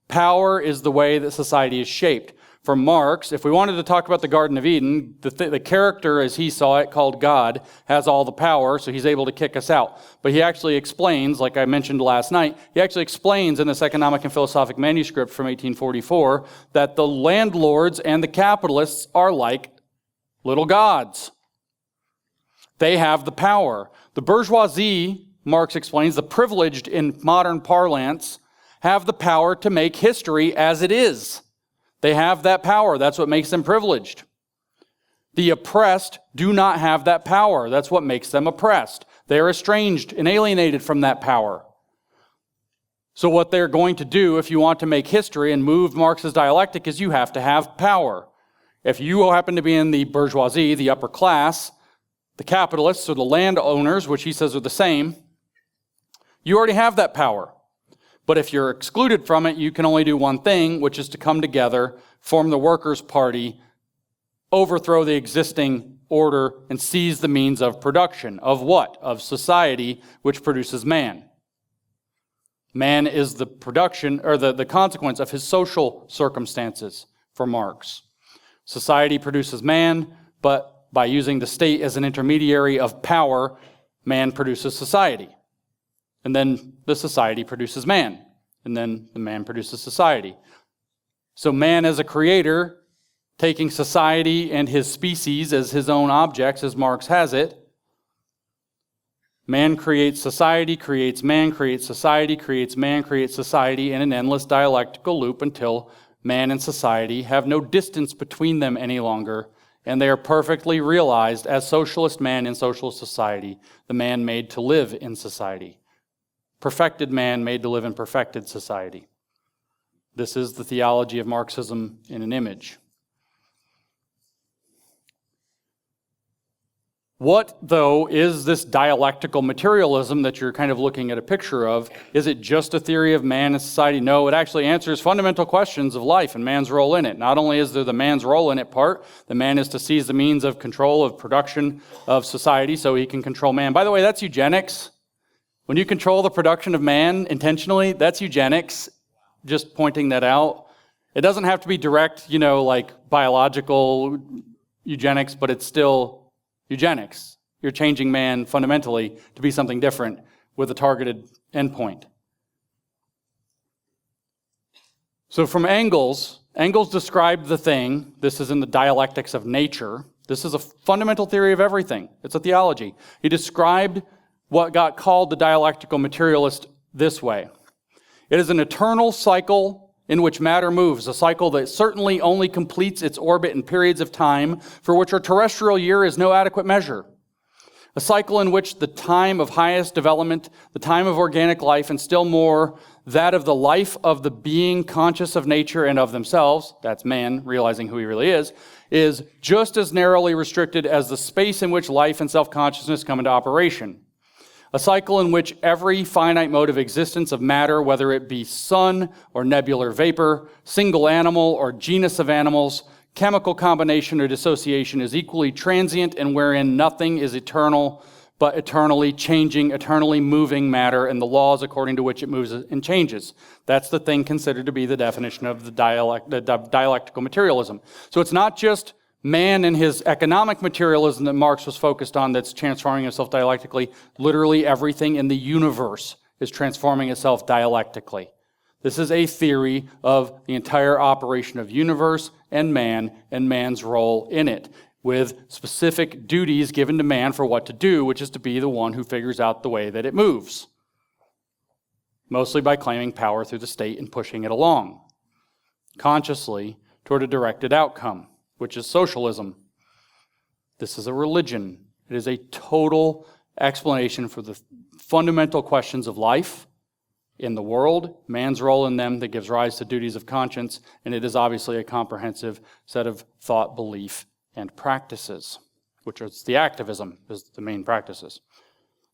Power is the way that society is shaped. For Marx, if we wanted to talk about the Garden of Eden, the character, as he saw it, called God, has all the power, so he's able to kick us out. But he actually explains, like I mentioned last night, he actually explains in this economic and philosophic manuscript from 1844 that the landlords and the capitalists are like little gods. They have the power. The bourgeoisie, Marx explains, the privileged in modern parlance, have the power to make history as it is. They have that power. That's what makes them privileged. The oppressed do not have that power. That's what makes them oppressed. They are estranged and alienated from that power. So what they're going to do if you want to make history and move Marx's dialectic is you have to have power. If you happen to be in the bourgeoisie, the upper class, the capitalists or the landowners, which he says are the same, you already have that power. But if you're excluded from it, you can only do one thing, which is to come together, form the Workers' Party, overthrow the existing order, and seize the means of production. Of what? Of society, which produces man. Man is the production, or the consequence of his social circumstances for Marx. Society produces man, but by using the state as an intermediary of power, man produces society. And then the society produces man. And then the man produces society. So man as a creator, taking society and his species as his own objects, as Marx has it, man creates society, creates man, creates society, creates man, creates society in an endless dialectical loop until man and society have no distance between them any longer, and they are perfectly realized as socialist man in socialist society, the man made to live in society. Perfected man made to live in perfected society. This is the theology of Marxism in an image. What, though, is this dialectical materialism that you're kind of looking at a picture of? Is it just a theory of man and society? No, it actually answers fundamental questions of life and man's role in it. Not only is there the man's role in it part, the man is to seize the means of control of production of society so he can control man. By the way, that's eugenics. When you control the production of man intentionally, that's eugenics, just pointing that out. It doesn't have to be direct, like biological eugenics, but it's still eugenics. You're changing man fundamentally to be something different with a targeted endpoint. So from Engels described the thing, this is in the Dialectics of Nature. This is a fundamental theory of everything. It's a theology. He described what got called the dialectical materialist this way. It is an eternal cycle in which matter moves, a cycle that certainly only completes its orbit in periods of time for which a terrestrial year is no adequate measure. A cycle in which the time of highest development, the time of organic life, and still more, that of the life of the being conscious of nature and of themselves, that's man realizing who he really is just as narrowly restricted as the space in which life and self-consciousness come into operation. A cycle in which every finite mode of existence of matter, whether it be sun or nebular vapor, single animal or genus of animals, chemical combination or dissociation, is equally transient, and wherein nothing is eternal, but eternally changing, eternally moving matter and the laws according to which it moves and changes. That's the thing considered to be the definition of the dialectical materialism. So it's not just man and his economic materialism that Marx was focused on that's transforming itself dialectically. Literally everything in the universe is transforming itself dialectically. This is a theory of the entire operation of universe and man's role in it, with specific duties given to man for what to do, which is to be the one who figures out the way that it moves, mostly by claiming power through the state and pushing it along, consciously toward a directed outcome, which is socialism. This is a religion. It is a total explanation for the fundamental questions of life in the world, man's role in them that gives rise to duties of conscience, and it is obviously a comprehensive set of thought, belief, and practices, which is the activism, is the main practices.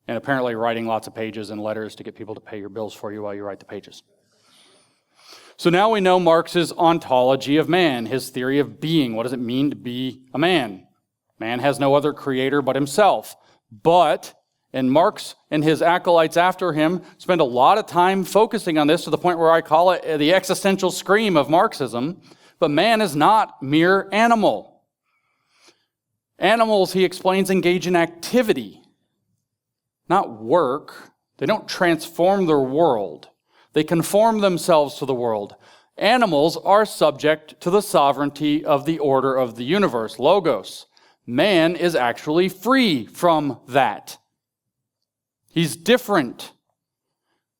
And apparently writing lots of pages and letters to get people to pay your bills for you while you write the pages. So now we know Marx's ontology of man, his theory of being. What does it mean to be a man? Man has no other creator but himself. And Marx and his acolytes after him spend a lot of time focusing on this to the point where I call it the existential scream of Marxism. But man is not mere animal. Animals, he explains, engage in activity, not work. They don't transform their world. They conform themselves to the world. Animals are subject to the sovereignty of the order of the universe, logos. Man is actually free from that. He's different.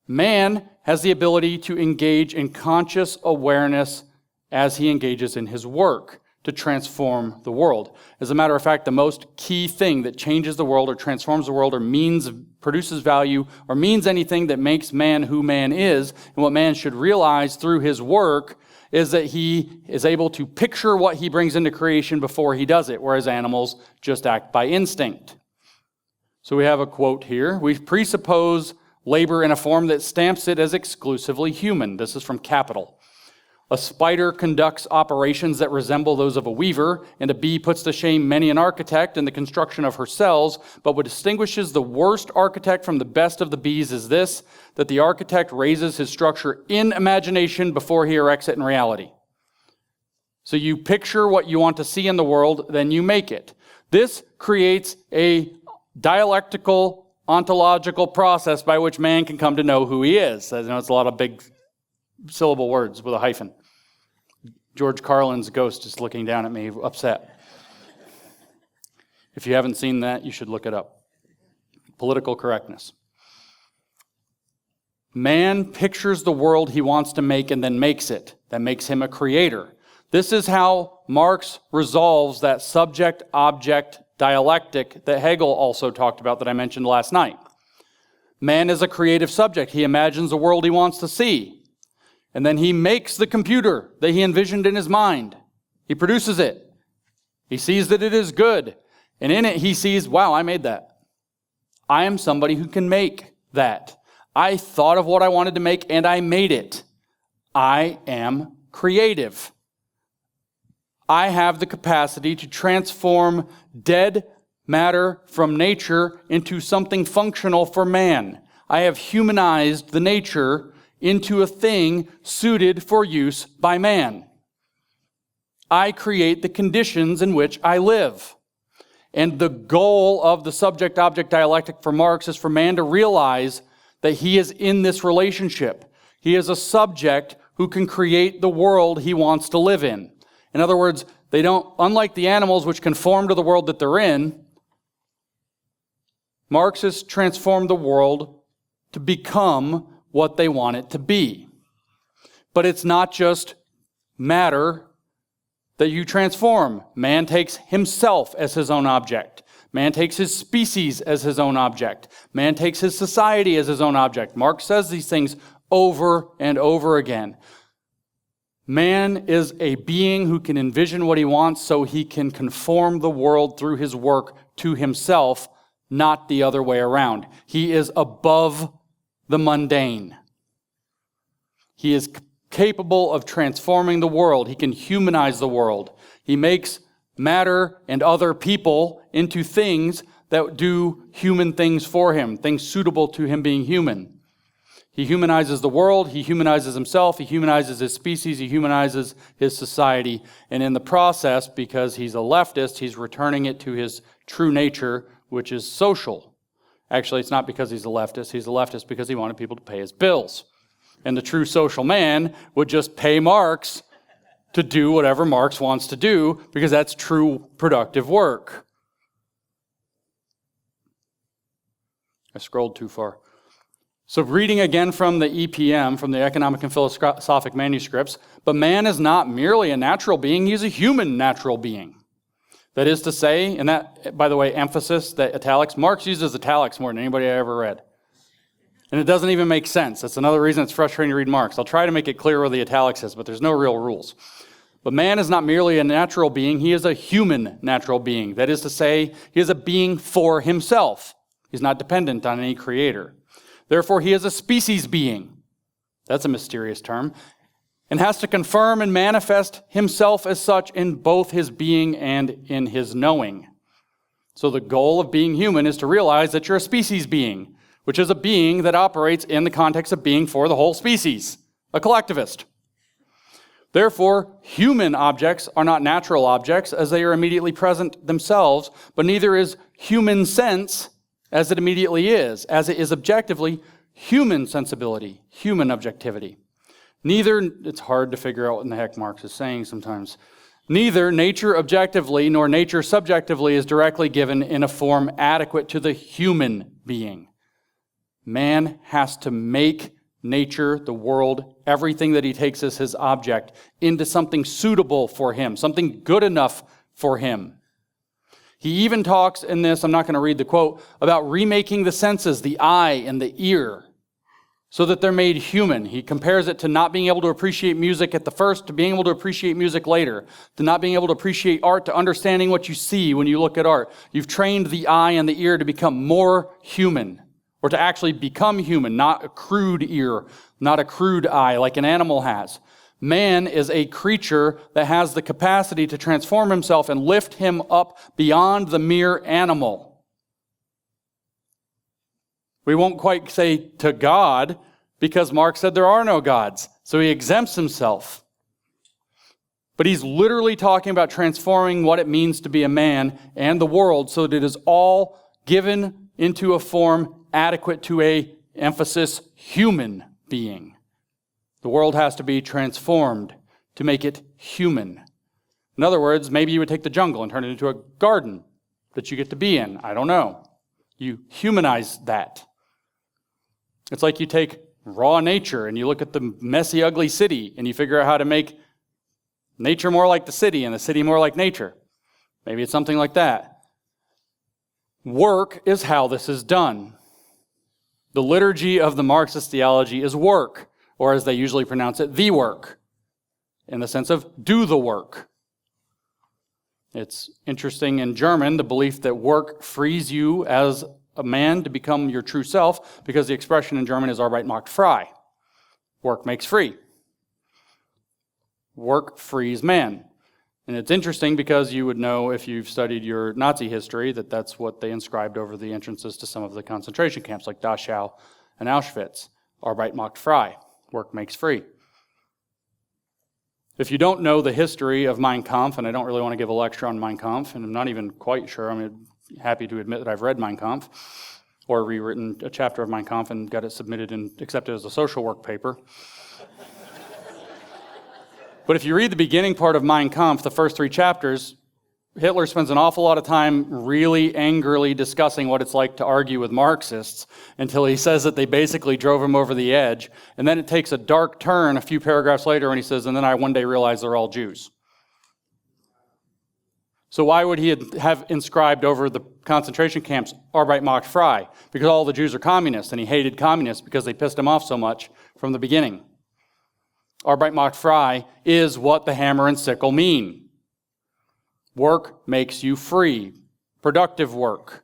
Man has the ability to engage in conscious awareness as he engages in his work to transform the world. As a matter of fact, the most key thing that changes the world or transforms the world or produces value or means anything that makes man who man is, and what man should realize through his work, is that he is able to picture what he brings into creation before he does it, whereas animals just act by instinct. So we have a quote here. We presuppose labor in a form that stamps it as exclusively human. This is from Capital. A spider conducts operations that resemble those of a weaver, and a bee puts to shame many an architect in the construction of her cells. But what distinguishes the worst architect from the best of the bees is this, that the architect raises his structure in imagination before he erects it in reality. So you picture what you want to see in the world, then you make it. This creates a dialectical, ontological process by which man can come to know who he is. I know it's a lot of big syllable words with a hyphen. George Carlin's ghost is looking down at me, upset. If you haven't seen that, you should look it up. Political correctness. Man pictures the world he wants to make and then makes it. That makes him a creator. This is how Marx resolves that subject-object dialectic that Hegel also talked about that I mentioned last night. Man is a creative subject. He imagines the world he wants to see. And then he makes the computer that he envisioned in his mind. He produces it. He sees that it is good. And in it he sees, wow, I made that. I am somebody who can make that. I thought of what I wanted to make and I made it. I am creative. I have the capacity to transform dead matter from nature into something functional for man. I have humanized the nature into a thing suited for use by man. I create the conditions in which I live. And the goal of the subject-object dialectic for Marx is for man to realize that he is in this relationship. He is a subject who can create the world he wants to live in. In other words, they don't, unlike the animals which conform to the world that they're in, Marxists transform the world to become what they want it to be. But it's not just matter that you transform. Man takes himself as his own object. Man takes his species as his own object. Man takes his society as his own object. Marx says these things over and over again. Man is a being who can envision what he wants so he can conform the world through his work to himself, not the other way around. He is above the mundane. He is capable of transforming the world. He can humanize the world. He makes matter and other people into things that do human things for him, things suitable to him being human. He humanizes the world, he humanizes himself, he humanizes his species, he humanizes his society, and in the process, because he's a leftist, he's returning it to his true nature, which is social. Actually, it's not because he's a leftist because he wanted people to pay his bills. And the true social man would just pay Marx to do whatever Marx wants to do, because that's true productive work. I scrolled too far. So reading again from the EPM, from the Economic and Philosophic Manuscripts, but man is not merely a natural being, he's a human natural being. That is to say, and that, by the way, emphasis, that italics, Marx uses italics more than anybody I ever read. And it doesn't even make sense. That's another reason it's frustrating to read Marx. I'll try to make it clear where the italics is, but there's no real rules. But man is not merely a natural being, he is a human natural being. That is to say, he is a being for himself. He's not dependent on any creator. Therefore, he is a species being. That's a mysterious term. And has to confirm and manifest himself as such in both his being and in his knowing. So the goal of being human is to realize that you're a species being, which is a being that operates in the context of being for the whole species, a collectivist. Therefore, human objects are not natural objects as they are immediately present themselves, but neither is human sense as it immediately is, as it is objectively human sensibility, human objectivity. Neither, it's hard to figure out what in the heck Marx is saying sometimes. Neither nature objectively nor nature subjectively is directly given in a form adequate to the human being. Man has to make nature, the world, everything that he takes as his object, into something suitable for him, something good enough for him. He even talks in this, I'm not going to read the quote, about remaking the senses, the eye and the ear, so that they're made human. He compares it to not being able to appreciate music at the first, to being able to appreciate music later, to not being able to appreciate art, to understanding what you see when you look at art. You've trained the eye and the ear to become more human, or to actually become human, not a crude ear, not a crude eye like an animal has. Man is a creature that has the capacity to transform himself and lift him up beyond the mere animal. We won't quite say to God, because Marx said there are no gods, so he exempts himself. But he's literally talking about transforming what it means to be a man and the world so that it is all given into a form adequate to a, emphasis, human being. The world has to be transformed to make it human. In other words, maybe you would take the jungle and turn it into a garden that you get to be in. I don't know. You humanize that. It's like you take raw nature and you look at the messy, ugly city and you figure out how to make nature more like the city and the city more like nature. Maybe it's something like that. Work is how this is done. The liturgy of the Marxist theology is work, or as they usually pronounce it, the work, in the sense of do the work. It's interesting in German, the belief that work frees you as a man to become your true self, because the expression in German is Arbeit macht frei. Work makes free. Work frees man. And it's interesting because you would know if you've studied your Nazi history that that's what they inscribed over the entrances to some of the concentration camps like Dachau and Auschwitz. Arbeit macht frei. Work makes free. If you don't know the history of Mein Kampf, and I don't really want to give a lecture on Mein Kampf, and I'm not even quite sure, I'm happy to admit that I've read Mein Kampf, or rewritten a chapter of Mein Kampf and got it submitted and accepted as a social work paper. But if you read the beginning part of Mein Kampf, the first 3 chapters, Hitler spends an awful lot of time really angrily discussing what it's like to argue with Marxists until he says that they basically drove him over the edge. And then it takes a dark turn a few paragraphs later when he says, and then I one day realized they're all Jews. So why would he have inscribed over the concentration camps, Arbeit macht frei? Because all the Jews are communists, and he hated communists because they pissed him off so much from the beginning. Arbeit macht frei is what the hammer and sickle mean. Work makes you free. Productive work.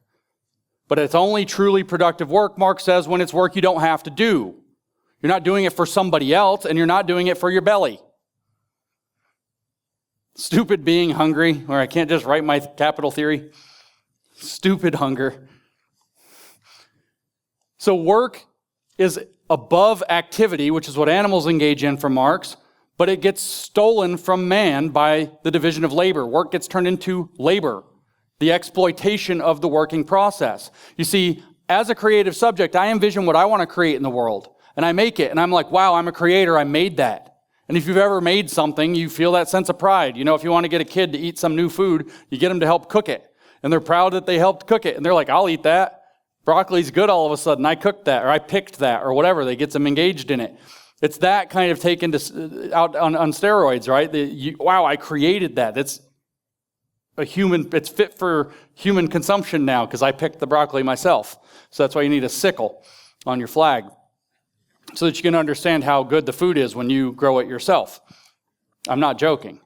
But it's only truly productive work, Marx says, when it's work you don't have to do. You're not doing it for somebody else, and you're not doing it for your belly. Stupid being hungry, or I can't just write my capital theory. Stupid hunger. So work is above activity, which is what animals engage in for Marx, but it gets stolen from man by the division of labor. Work gets turned into labor, the exploitation of the working process. You see, as a creative subject, I envision what I want to create in the world, and I make it, and I'm like, wow, I'm a creator, I made that. And if you've ever made something, you feel that sense of pride. You know, if you want to get a kid to eat some new food, you get them to help cook it, and they're proud that they helped cook it, and they're like, I'll eat that. Broccoli's good all of a sudden, I cooked that, or I picked that, or whatever, they get them engaged in it. It's that kind of taken out on steroids, right? Wow, I created that. It's fit for human consumption now because I picked the broccoli myself. So that's why you need a sickle on your flag so that you can understand how good the food is when you grow it yourself. I'm not joking.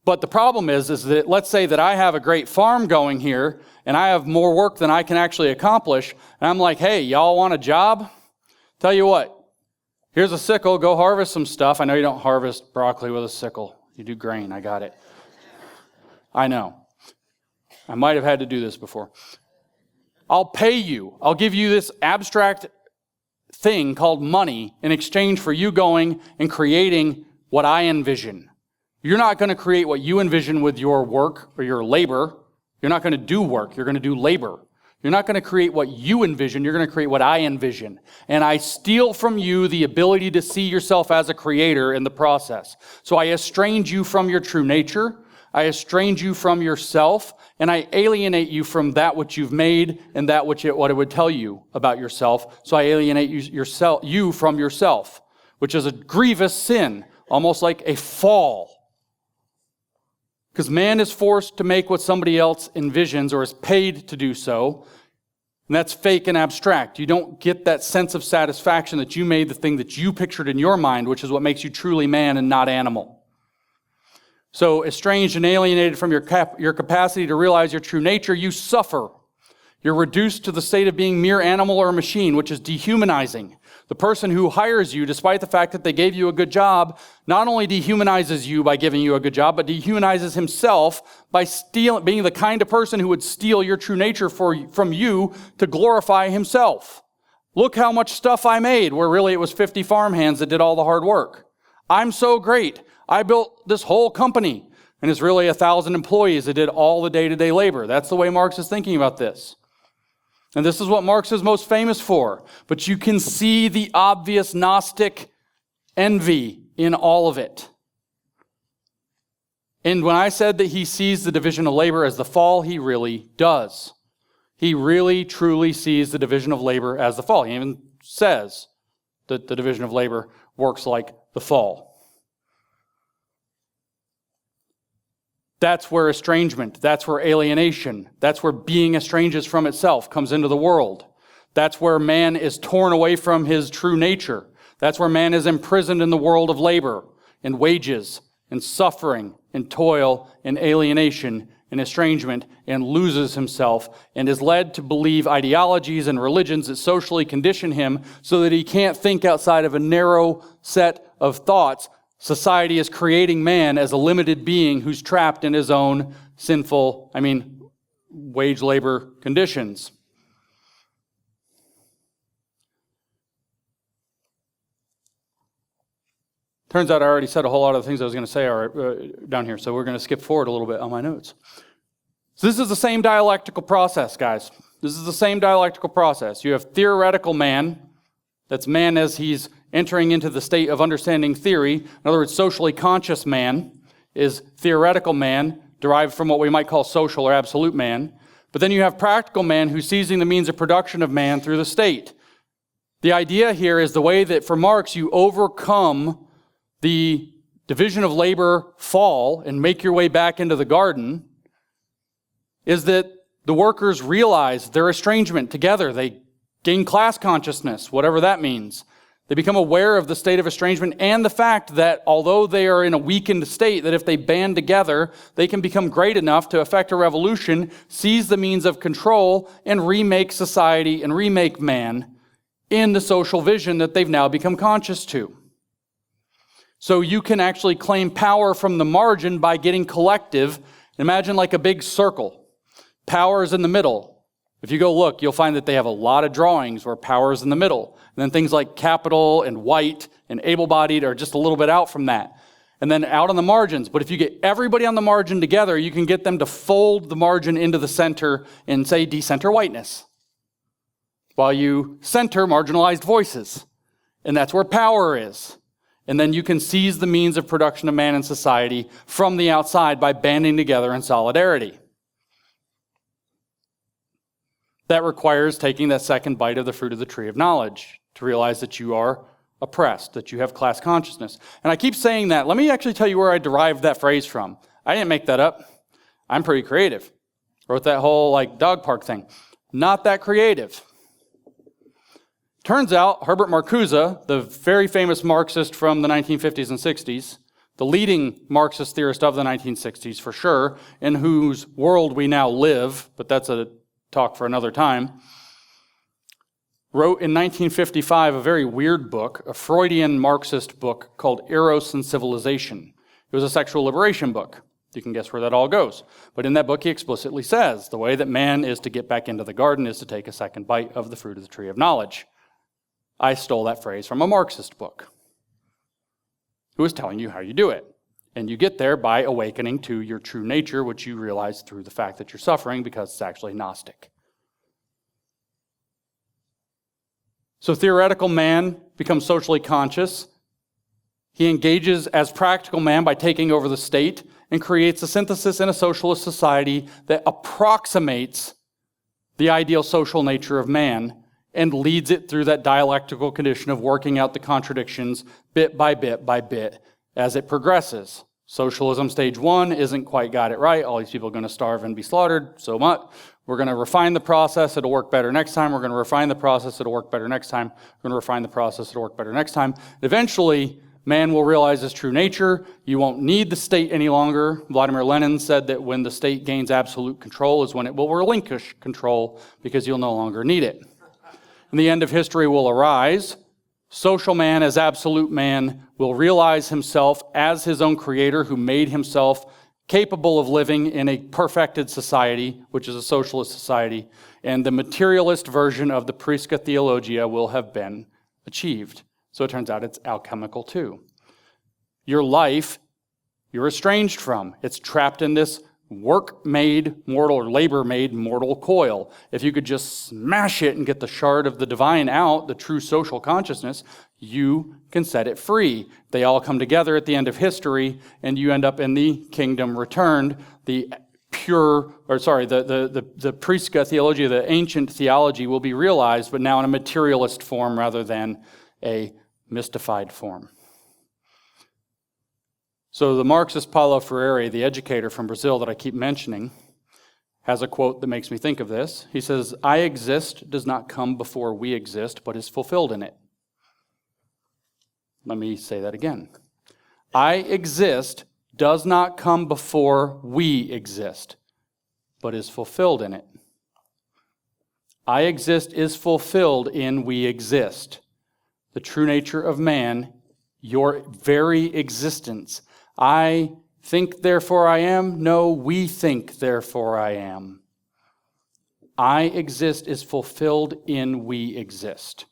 But the problem is that let's say that I have a great farm going here and I have more work than I can actually accomplish. And I'm like, hey, y'all want a job? Tell you what. Here's a sickle, go harvest some stuff. I know you don't harvest broccoli with a sickle. You do grain, I got it. I know. I might have had to do this before. I'll pay you. I'll give you this abstract thing called money in exchange for you going and creating what I envision. You're not going to create what you envision with your work or your labor. You're not going to do work. You're going to do labor. You're not going to create what you envision. You're going to create what I envision. And I steal from you the ability to see yourself as a creator in the process. So I estrange you from your true nature. I estrange you from yourself. And I alienate you from that which you've made and that what it would tell you about yourself. So I alienate you from yourself, which is a grievous sin, almost like a fall. Because man is forced to make what somebody else envisions or is paid to do so. And that's fake and abstract. You don't get that sense of satisfaction that you made the thing that you pictured in your mind, which is what makes you truly man and not animal. So estranged and alienated from your capacity to realize your true nature, you suffer. You're reduced to the state of being mere animal or machine, which is dehumanizing. The person who hires you, despite the fact that they gave you a good job, not only dehumanizes you by giving you a good job, but dehumanizes himself by being the kind of person who would steal your true nature from you to glorify himself. Look how much stuff I made, where really it was 50 farmhands that did all the hard work. I'm so great. I built this whole company, and it's really 1,000 employees that did all the day-to-day labor. That's the way Marx is thinking about this. And this is what Marx is most famous for. But you can see the obvious Gnostic envy in all of it. And when I said that he sees the division of labor as the fall, he really does. He really, truly sees the division of labor as the fall. He even says that the division of labor works like the fall. That's where estrangement, that's where alienation, that's where being estranged from itself comes into the world. That's where man is torn away from his true nature. That's where man is imprisoned in the world of labor and wages and suffering and toil and alienation and estrangement and loses himself and is led to believe ideologies and religions that socially condition him so that he can't think outside of a narrow set of thoughts. Society is creating man as a limited being who's trapped in his own sinful, wage labor conditions. Turns out I already said a whole lot of the things I was going to say are down here, so we're going to skip forward a little bit on my notes. So this is the same dialectical process, guys. This is the same dialectical process. You have theoretical man, that's man as he's entering into the state of understanding theory. In other words, socially conscious man is theoretical man, derived from what we might call social or absolute man. But then you have practical man who's seizing the means of production of man through the state. The idea here is the way that for Marx you overcome the division of labor fall and make your way back into the garden is that the workers realize their estrangement together. They gain class consciousness, whatever that means. They become aware of the state of estrangement and the fact that although they are in a weakened state, that if they band together, they can become great enough to effect a revolution, seize the means of control, and remake society and remake man in the social vision that they've now become conscious to. So you can actually claim power from the margin by getting collective. Imagine like a big circle. Power is in the middle. If you go look, you'll find that they have a lot of drawings where power is in the middle. And then things like capital and white and able-bodied are just a little bit out from that. And then out on the margins. But if you get everybody on the margin together, you can get them to fold the margin into the center and say decenter whiteness, while you center marginalized voices. And that's where power is. And then you can seize the means of production of man in society from the outside by banding together in solidarity. That requires taking that second bite of the fruit of the tree of knowledge to realize that you are oppressed, that you have class consciousness. And I keep saying that. Let me actually tell you where I derived that phrase from. I didn't make that up. I'm pretty creative. Wrote that whole dog park thing. Not that creative. Turns out Herbert Marcuse, the very famous Marxist from the 1950s and 60s, the leading Marxist theorist of the 1960s for sure, in whose world we now live, but that's a talk for another time, wrote in 1955 a very weird book, a Freudian Marxist book called Eros and Civilization. It was a sexual liberation book. You can guess where that all goes. But in that book he explicitly says the way that man is to get back into the garden is to take a second bite of the fruit of the tree of knowledge. I stole that phrase from a Marxist book who was telling you how you do it. And you get there by awakening to your true nature, which you realize through the fact that you're suffering because it's actually Gnostic. So theoretical man becomes socially conscious. He engages as practical man by taking over the state and creates a synthesis in a socialist society that approximates the ideal social nature of man and leads it through that dialectical condition of working out the contradictions bit by bit as it progresses. Socialism stage 1 isn't quite got it right. All these people are going to starve and be slaughtered so much. We're going to refine the process. It'll work better next time. We're going to refine the process. It'll work better next time. We're going to refine the process. It'll work better next time. Eventually, man will realize his true nature. You won't need the state any longer. Vladimir Lenin said that when the state gains absolute control is when it will relinquish control because you'll no longer need it. And the end of history will arise. Social man as absolute man will realize himself as his own creator who made himself capable of living in a perfected society, which is a socialist society, and the materialist version of the Prisca Theologia will have been achieved. So it turns out it's alchemical too. Your life, you're estranged from. It's trapped in this work-made mortal or labor-made mortal coil. If you could just smash it and get the shard of the divine out, the true social consciousness, you can set it free. They all come together at the end of history, and you end up in the kingdom returned, the Prisca theology, the ancient theology will be realized, but now in a materialist form rather than a mystified form. So the Marxist Paulo Freire, the educator from Brazil that I keep mentioning, has a quote that makes me think of this. He says, "I exist does not come before we exist, but is fulfilled in it." Let me say that again. I exist does not come before we exist, but is fulfilled in it. I exist is fulfilled in we exist. The true nature of man, your very existence. I think, therefore I am. No, we think, therefore I am. I exist is fulfilled in we exist.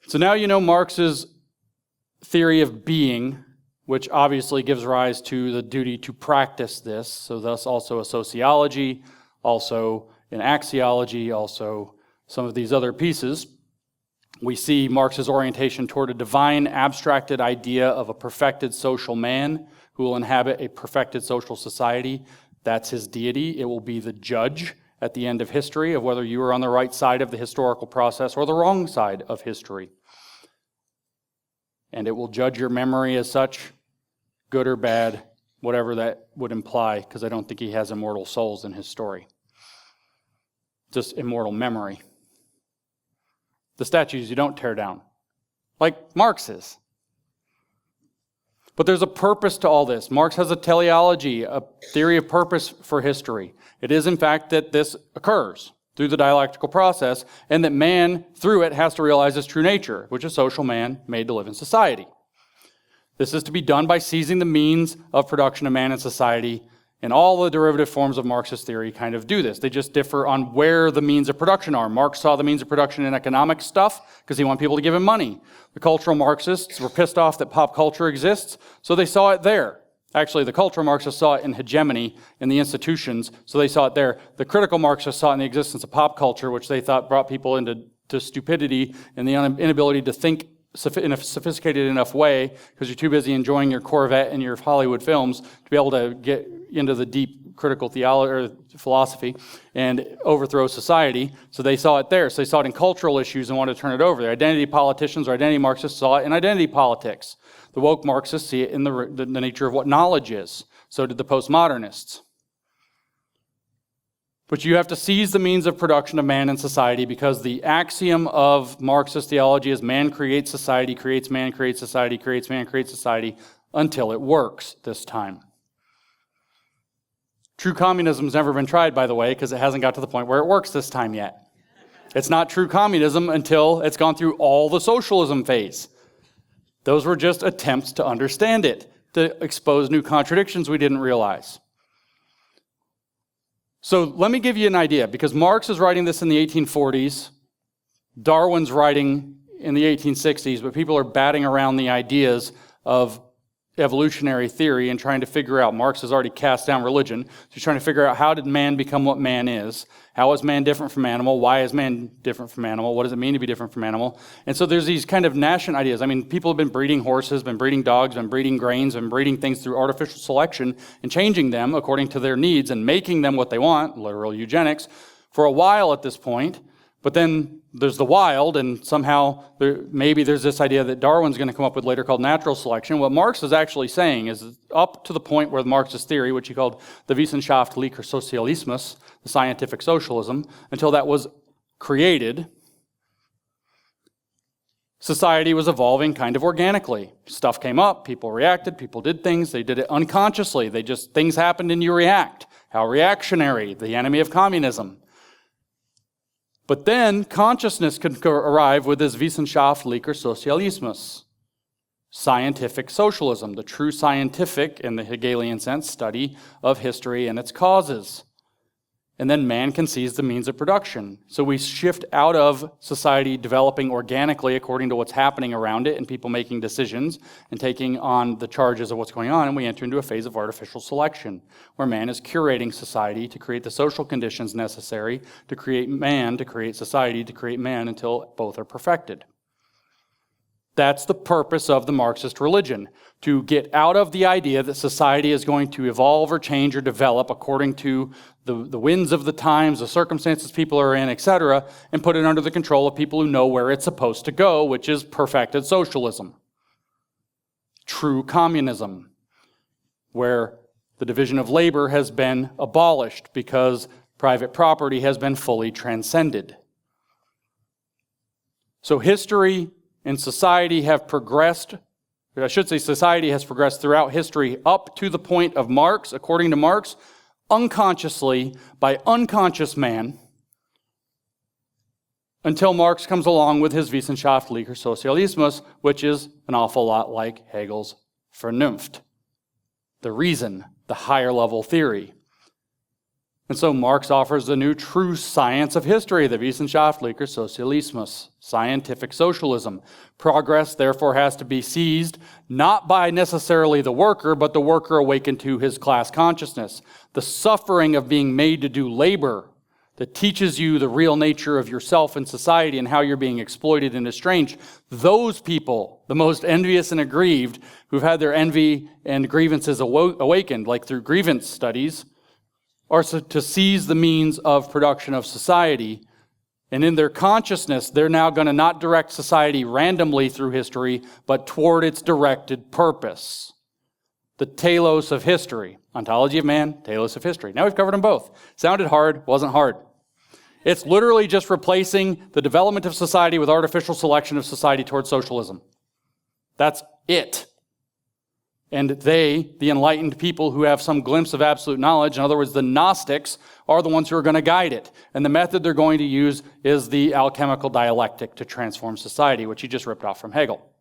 So now you know Marx's theory of being, which obviously gives rise to the duty to practice this, so thus also a sociology, also an axiology, also some of these other pieces. We see Marx's orientation toward a divine abstracted idea of a perfected social man who will inhabit a perfected social society. That's his deity. It will be the judge at the end of history of whether you are on the right side of the historical process or the wrong side of history. And it will judge your memory as such, good or bad, whatever that would imply, because I don't think he has immortal souls in his story. Just immortal memory. The statues you don't tear down, like Marx is. But there's a purpose to all this. Marx has a teleology, a theory of purpose for history. It is, in fact, that this occurs through the dialectical process, and that man, through it, has to realize his true nature, which is social man made to live in society. This is to be done by seizing the means of production of man in society, and all the derivative forms of Marxist theory kind of do this. They just differ on where the means of production are. Marx saw the means of production in economic stuff because he wanted people to give him money. The cultural Marxists were pissed off that pop culture exists, so they saw it there. Actually, the cultural Marxists saw it in hegemony in the institutions, so they saw it there. The critical Marxists saw it in the existence of pop culture, which they thought brought people into stupidity and the inability to think in a sophisticated enough way because you're too busy enjoying your Corvette and your Hollywood films to be able to get into the deep critical theology or philosophy and overthrow society. So they saw it there. So they saw it in cultural issues and wanted to turn it over. The identity politicians or identity Marxists saw it in identity politics. The woke Marxists see it in the nature of what knowledge is. So did the postmodernists. But you have to seize the means of production of man in society because the axiom of Marxist theology is man creates society, creates man, creates society, creates man, creates society, until it works this time. True communism has never been tried, by the way, because it hasn't got to the point where it works this time yet. It's not true communism until it's gone through all the socialism phase. Those were just attempts to understand it, to expose new contradictions we didn't realize. So let me give you an idea, because Marx is writing this in the 1840s, Darwin's writing in the 1860s, but people are batting around the ideas of evolutionary theory and trying to figure out, Marx has already cast down religion, so he's trying to figure out how did man become what man is, how is man different from animal, why is man different from animal, what does it mean to be different from animal, and so there's these kind of nascent ideas. I mean, people have been breeding horses, been breeding dogs, been breeding grains, been breeding things through artificial selection and changing them according to their needs and making them what they want, literal eugenics, for a while at this point. But then there's the wild, and somehow maybe there's this idea that Darwin's going to come up with later called natural selection. What Marx is actually saying is up to the point where the Marxist theory, which he called the Wissenschaftlicher Sozialismus, the scientific socialism, until that was created, society was evolving kind of organically. Stuff came up, people reacted, people did things, they did it unconsciously. Things happened and you react. How reactionary, the enemy of communism. But then consciousness could arrive with this Wissenschaftlicher Sozialismus, scientific socialism, the true scientific, in the Hegelian sense, study of history and its causes. And then man can seize the means of production. So we shift out of society developing organically according to what's happening around it and people making decisions and taking on the charges of what's going on, and we enter into a phase of artificial selection where man is curating society to create the social conditions necessary to create man, to create society, to create man until both are perfected. That's the purpose of the Marxist religion, to get out of the idea that society is going to evolve or change or develop according to the winds of the times, the circumstances people are in, etc., and put it under the control of people who know where it's supposed to go, which is perfected socialism. True communism, where the division of labor has been abolished because private property has been fully transcended. So history and society have progressed, I should say society has progressed throughout history up to the point of Marx, according to Marx, unconsciously by unconscious man, until Marx comes along with his Wissenschaftlicher Sozialismus, which is an awful lot like Hegel's Vernunft, the reason, the higher level theory. And so Marx offers the new true science of history, the wissenschaftlicher Sozialismus, scientific socialism. Progress, therefore, has to be seized not by necessarily the worker, but the worker awakened to his class consciousness. The suffering of being made to do labor that teaches you the real nature of yourself and society and how you're being exploited and estranged. Those people, the most envious and aggrieved, who've had their envy and grievances awakened, like through grievance studies, are to seize the means of production of society. And in their consciousness, they're now going to not direct society randomly through history, but toward its directed purpose. The telos of history. Ontology of man, telos of history. Now we've covered them both. Sounded hard, wasn't hard. It's literally just replacing the development of society with artificial selection of society towards socialism. That's it. And they, the enlightened people who have some glimpse of absolute knowledge, in other words, the Gnostics, are the ones who are going to guide it. And the method they're going to use is the alchemical dialectic to transform society, which he just ripped off from Hegel.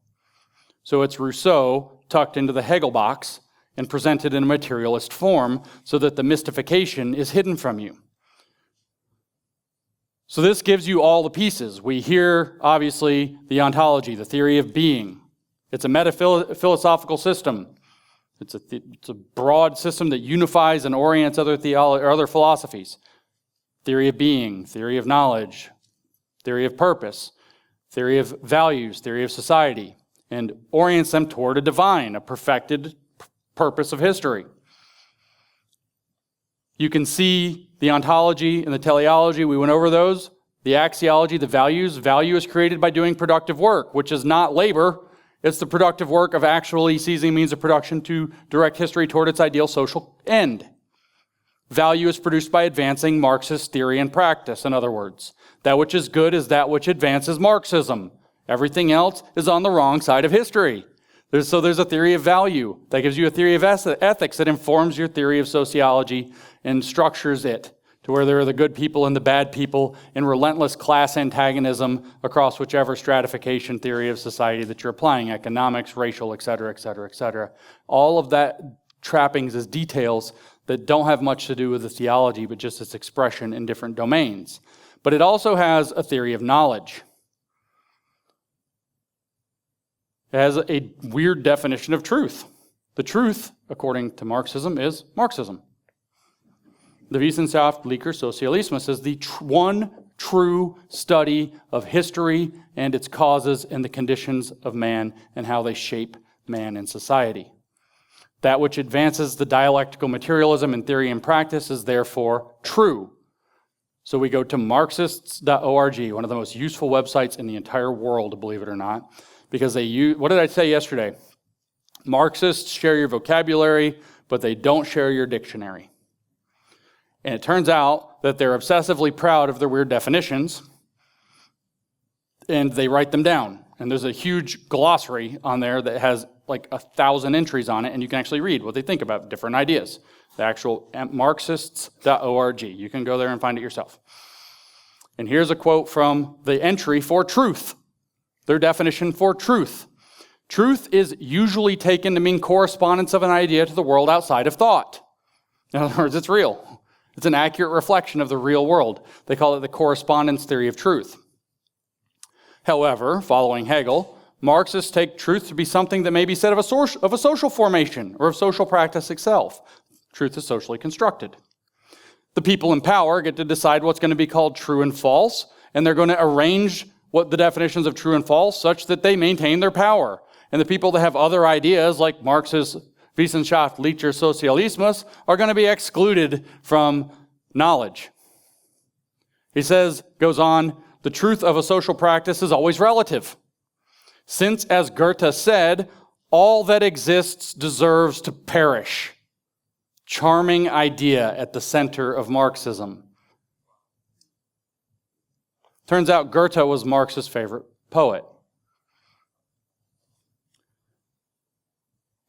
So it's Rousseau tucked into the Hegel box and presented in a materialist form so that the mystification is hidden from you. So this gives you all the pieces. We hear, obviously, the ontology, the theory of being. It's a meta-philosophical system. It's a broad system that unifies and orients other philosophies. Theory of being, theory of knowledge, theory of purpose, theory of values, theory of society, and orients them toward a divine, a perfected purpose of history. You can see the ontology and the teleology, we went over those. The axiology, the values. Value is created by doing productive work, which is not labor. It's the productive work of actually seizing means of production to direct history toward its ideal social end. Value is produced by advancing Marxist theory and practice, in other words. That which is good is that which advances Marxism. Everything else is on the wrong side of history. So there's a theory of value that gives you a theory of ethics that informs your theory of sociology and structures it to where there are the good people and the bad people in relentless class antagonism across whichever stratification theory of society that you're applying, economics, racial, et cetera, et cetera, et cetera. All of that trappings as details that don't have much to do with the theology, but just its expression in different domains. But it also has a theory of knowledge. It has a weird definition of truth. The truth, according to Marxism, is Marxism. The wissenschaftlicher Sozialismus is the one true study of history and its causes and the conditions of man and how they shape man and society. That which advances the dialectical materialism in theory and practice is therefore true. So we go to Marxists.org, one of the most useful websites in the entire world, believe it or not, because they use, what did I say yesterday? Marxists share your vocabulary, but they don't share your dictionary. And it turns out that they're obsessively proud of their weird definitions, and they write them down. And there's a huge glossary on there that has like 1,000 entries on it, and you can actually read what they think about different ideas. The actual Marxists.org. You can go there and find it yourself. And here's a quote from the entry for truth. Their definition for truth. Truth is usually taken to mean correspondence of an idea to the world outside of thought. In other words, it's real. It's an accurate reflection of the real world. They call it the correspondence theory of truth. However, following Hegel, Marxists take truth to be something that may be said of a social formation or of social practice itself. Truth is socially constructed. The people in power get to decide what's going to be called true and false, and they're going to arrange what the definitions of true and false such that they maintain their power. And the people that have other ideas, like Marx's wissenschaftlicher Sozialismus, are going to be excluded from knowledge. He goes on, the truth of a social practice is always relative. Since, as Goethe said, all that exists deserves to perish. Charming idea at the center of Marxism. Turns out Goethe was Marx's favorite poet.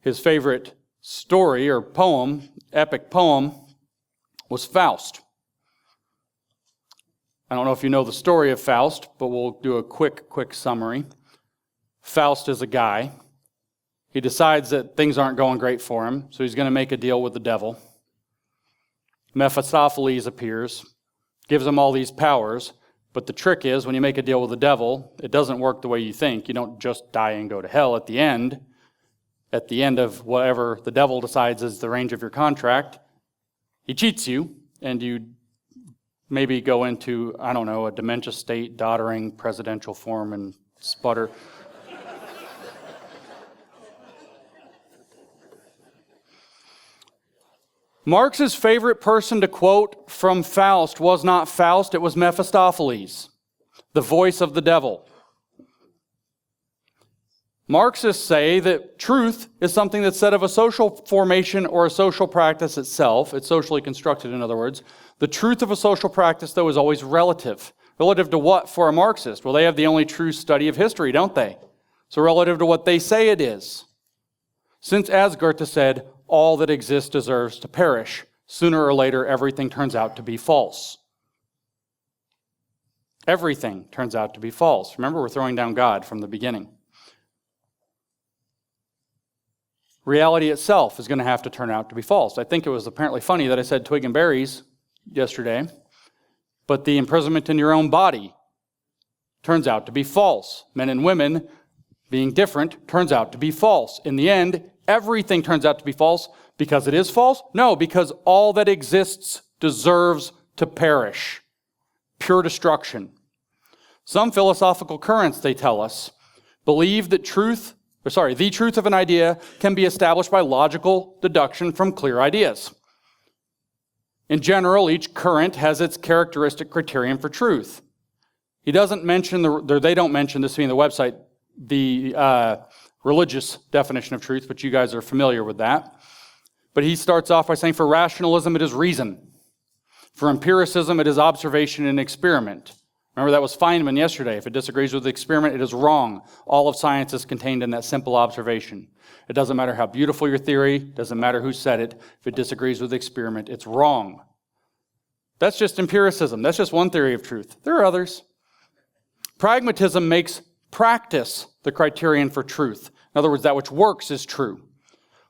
His favorite story or poem, epic poem, was Faust. I don't know if you know the story of Faust, but we'll do a quick summary. Faust is a guy. He decides that things aren't going great for him, so he's going to make a deal with the devil. Mephistopheles appears, gives him all these powers, but the trick is when you make a deal with the devil, it doesn't work the way you think. You don't just die and go to hell at the end. At the end of whatever the devil decides is the range of your contract, he cheats you, and you maybe go into, I don't know, a dementia state, doddering, presidential form, and sputter. Marx's favorite person to quote from Faust was not Faust, it was Mephistopheles, the voice of the devil. Marxists say that truth is something that's said of a social formation or a social practice itself. It's socially constructed, in other words. The truth of a social practice, though, is always relative. Relative to what for a Marxist? Well, they have the only true study of history, don't they? So relative to what they say it is. Since, as Goethe said, all that exists deserves to perish, sooner or later everything turns out to be false. Everything turns out to be false. Remember, we're throwing down God from the beginning. Reality itself is going to have to turn out to be false. I think it was apparently funny that I said twig and berries yesterday, but the imprisonment in your own body turns out to be false. Men and women being different turns out to be false. In the end, everything turns out to be false because it is false? No, because all that exists deserves to perish. Pure destruction. Some philosophical currents, they tell us, believe that the truth of an idea can be established by logical deduction from clear ideas. In general, each current has its characteristic criterion for truth. He doesn't mention, they don't mention this being the website, the religious definition of truth, but you guys are familiar with that. But he starts off by saying, for rationalism, it is reason. For empiricism, it is observation and experiment. Remember, that was Feynman yesterday. If it disagrees with the experiment, it is wrong. All of science is contained in that simple observation. It doesn't matter how beautiful your theory, doesn't matter who said it. If it disagrees with the experiment, it's wrong. That's just empiricism. That's just one theory of truth. There are others. Pragmatism makes practice the criterion for truth. In other words, that which works is true.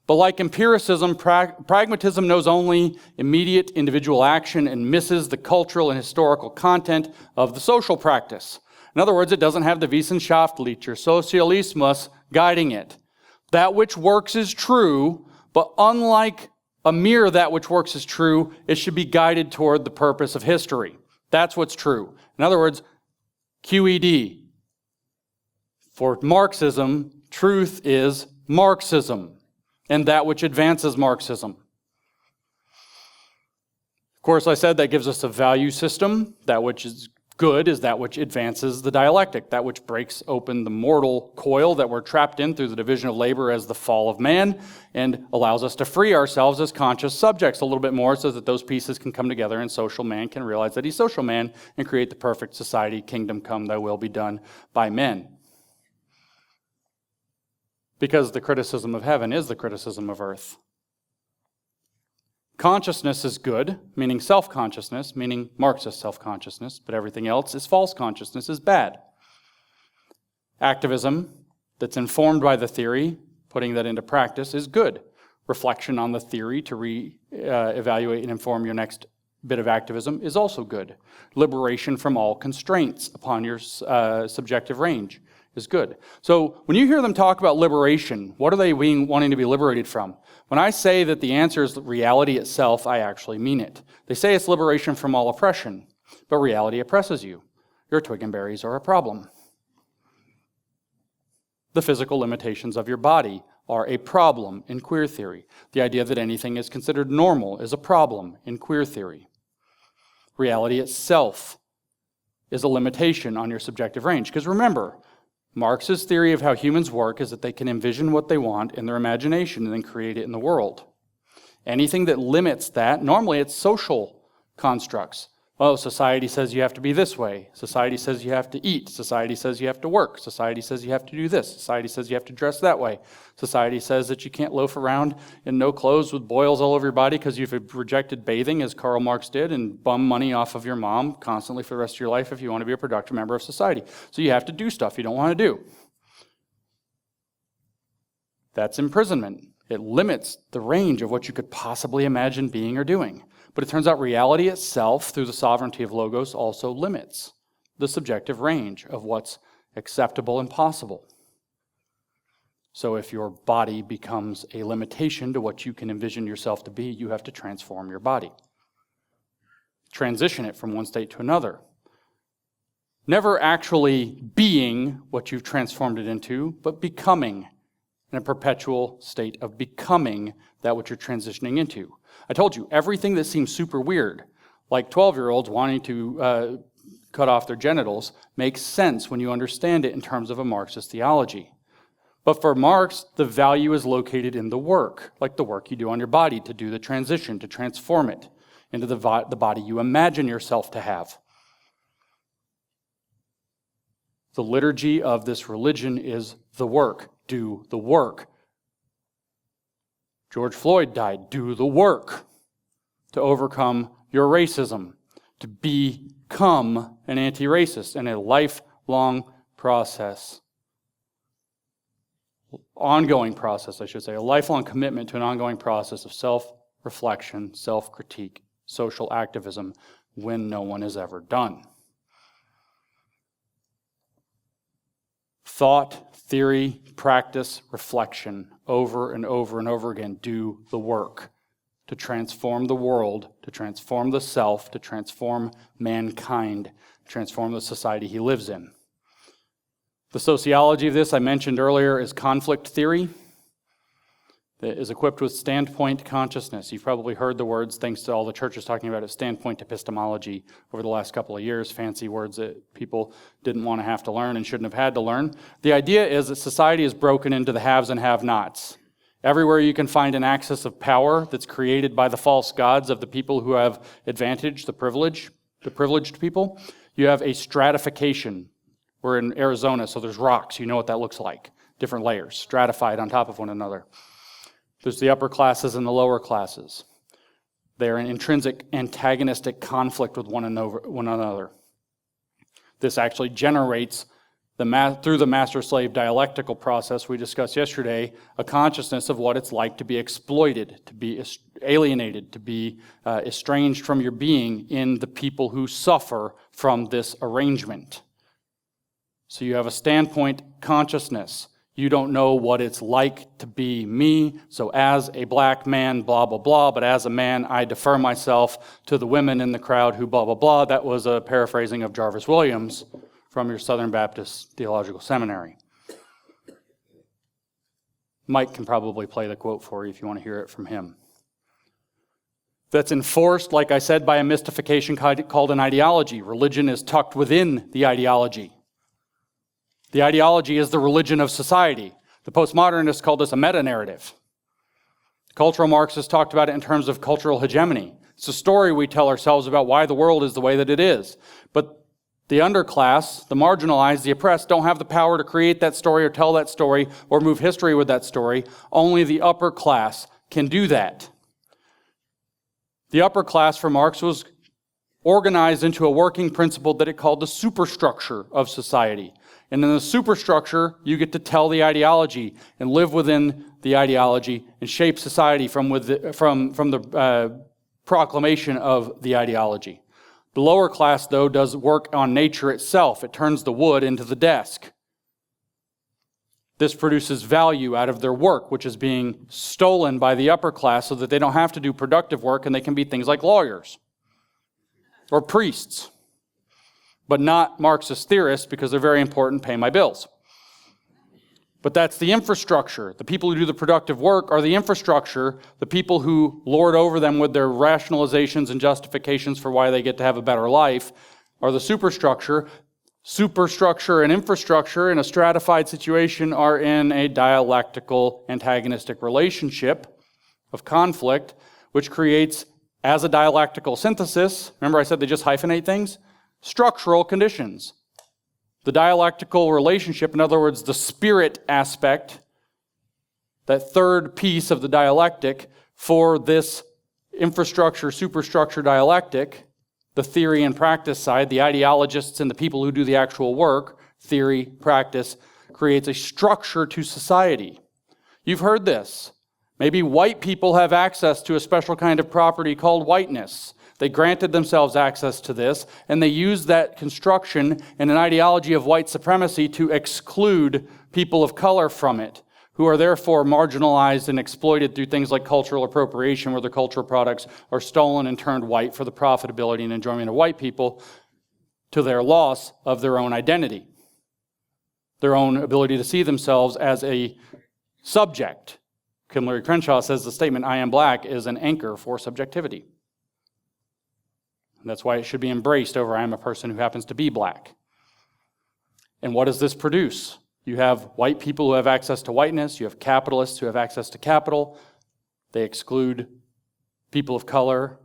But like empiricism, pragmatism knows only immediate individual action and misses the cultural and historical content of the social practice. In other words, it doesn't have the Wissenschaftlicher Sozialismus guiding it. That which works is true, but unlike a mere that which works is true, it should be guided toward the purpose of history. That's what's true. In other words, QED. For Marxism, truth is Marxism, and that which advances Marxism. Of course, I said that gives us a value system. That which is good is that which advances the dialectic, that which breaks open the mortal coil that we're trapped in through the division of labor as the fall of man, and allows us to free ourselves as conscious subjects a little bit more so that those pieces can come together and social man can realize that he's social man and create the perfect society, kingdom come, thy will be done by men. Because the criticism of heaven is the criticism of earth. Consciousness is good, meaning self-consciousness, meaning Marxist self-consciousness, but everything else is false consciousness, is bad. Activism, that's informed by the theory, putting that into practice, is good. Reflection on the theory to evaluate and inform your next bit of activism is also good. Liberation from all constraints upon your subjective range is good. So when you hear them talk about liberation, what are they wanting to be liberated from? When I say that the answer is reality itself, I actually mean it. They say it's liberation from all oppression, but reality oppresses you. Your twig and berries are a problem. The physical limitations of your body are a problem in queer theory. The idea that anything is considered normal is a problem in queer theory. Reality itself is a limitation on your subjective range. Because remember, Marx's theory of how humans work is that they can envision what they want in their imagination and then create it in the world. Anything that limits that, normally it's social constructs. Oh, society says you have to be this way. Society says you have to eat. Society says you have to work. Society says you have to do this. Society says you have to dress that way. Society says that you can't loaf around in no clothes with boils all over your body because you've rejected bathing, as Karl Marx did, and bum money off of your mom constantly for the rest of your life if you want to be a productive member of society. So you have to do stuff you don't want to do. That's imprisonment. It limits the range of what you could possibly imagine being or doing. But But it turns out reality itself, through the sovereignty of logos, also limits the subjective range of what's acceptable and possible. So if your body becomes a limitation to what you can envision yourself to be, you have to transform your body. Transition it from one state to another. Never actually being what you've transformed it into, but becoming, in a perpetual state of becoming that which you're transitioning into. I told you, everything that seems super weird, like 12-year-olds wanting to cut off their genitals, makes sense when you understand it in terms of a Marxist theology. But for Marx, the value is located in the work, like the work you do on your body to do the transition, to transform it into the body you imagine yourself to have. The liturgy of this religion is the work. Do the work. George Floyd died. Do the work to overcome your racism, to become an anti-racist in a lifelong process. Ongoing process, I should say, a lifelong commitment to an ongoing process of self-reflection, self-critique, social activism when no one is ever done. Thought, theory, practice, reflection, over and over and over again, do the work to transform the world, to transform the self, to transform mankind, transform the society he lives in. The sociology of this I mentioned earlier is conflict theory that is equipped with standpoint consciousness. You've probably heard the words, thanks to all the churches talking about it, standpoint epistemology over the last couple of years, fancy words that people didn't want to have to learn and shouldn't have had to learn. The idea is that society is broken into the haves and have-nots. Everywhere you can find an axis of power that's created by the false gods of the people who have advantage, the privileged people, you have a stratification. We're in Arizona, so there's rocks. You know what that looks like. Different layers, stratified on top of one another. There's the upper classes and the lower classes. They're in intrinsic antagonistic conflict with one another. This actually generates, through the master-slave dialectical process we discussed yesterday, a consciousness of what it's like to be exploited, to be alienated, to be estranged from your being in the people who suffer from this arrangement. So you have a standpoint consciousness. You don't know what it's like to be me. So as a black man, blah, blah, blah, but as a man, I defer myself to the women in the crowd who blah, blah, blah. That was a paraphrasing of Jarvis Williams from your Southern Baptist Theological Seminary. Mike can probably play the quote for you if you want to hear it from him. That's enforced, like I said, by a mystification called an ideology. Religion is tucked within the ideology. The ideology is the religion of society. The postmodernists called this a meta-narrative. Cultural Marxists talked about it in terms of cultural hegemony. It's a story we tell ourselves about why the world is the way that it is. But the underclass, the marginalized, the oppressed, don't have the power to create that story or tell that story or move history with that story. Only the upper class can do that. The upper class for Marx was organized into a working principle that it called the superstructure of society. And in the superstructure, you get to tell the ideology and live within the ideology and shape society from the proclamation of the ideology. The lower class, though, does work on nature itself. It turns the wood into the desk. This produces value out of their work, which is being stolen by the upper class so that they don't have to do productive work and they can be things like lawyers or priests. But not Marxist theorists because they're very important, pay my bills. But that's the infrastructure. The people who do the productive work are the infrastructure. The people who lord over them with their rationalizations and justifications for why they get to have a better life are the superstructure. Superstructure and infrastructure in a stratified situation are in a dialectical antagonistic relationship of conflict, which creates, as a dialectical synthesis, remember I said they just hyphenate things? Structural conditions. The dialectical relationship, in other words, the spirit aspect, that third piece of the dialectic for this infrastructure, superstructure dialectic, the theory and practice side, the ideologists and the people who do the actual work, theory, practice, creates a structure to society. You've heard this. Maybe white people have access to a special kind of property called whiteness. They granted themselves access to this, and they used that construction and an ideology of white supremacy to exclude people of color from it, who are therefore marginalized and exploited through things like cultural appropriation, where their cultural products are stolen and turned white for the profitability and enjoyment of white people, to their loss of their own identity, their own ability to see themselves as a subject. Kimberly Crenshaw says the statement, "I am black," is an anchor for subjectivity. And that's why it should be embraced over, "I am a person who happens to be black." And what does this produce? You have white people who have access to whiteness. You have capitalists who have access to capital. They exclude people of color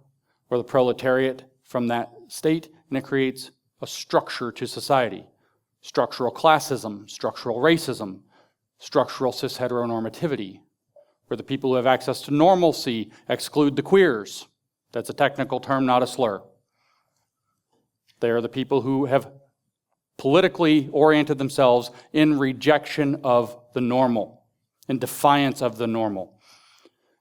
or the proletariat from that state, and it creates a structure to society. Structural classism, structural racism, structural cis-heteronormativity, where the people who have access to normalcy exclude the queers. That's a technical term, not a slur. They are the people who have politically oriented themselves in rejection of the normal, in defiance of the normal.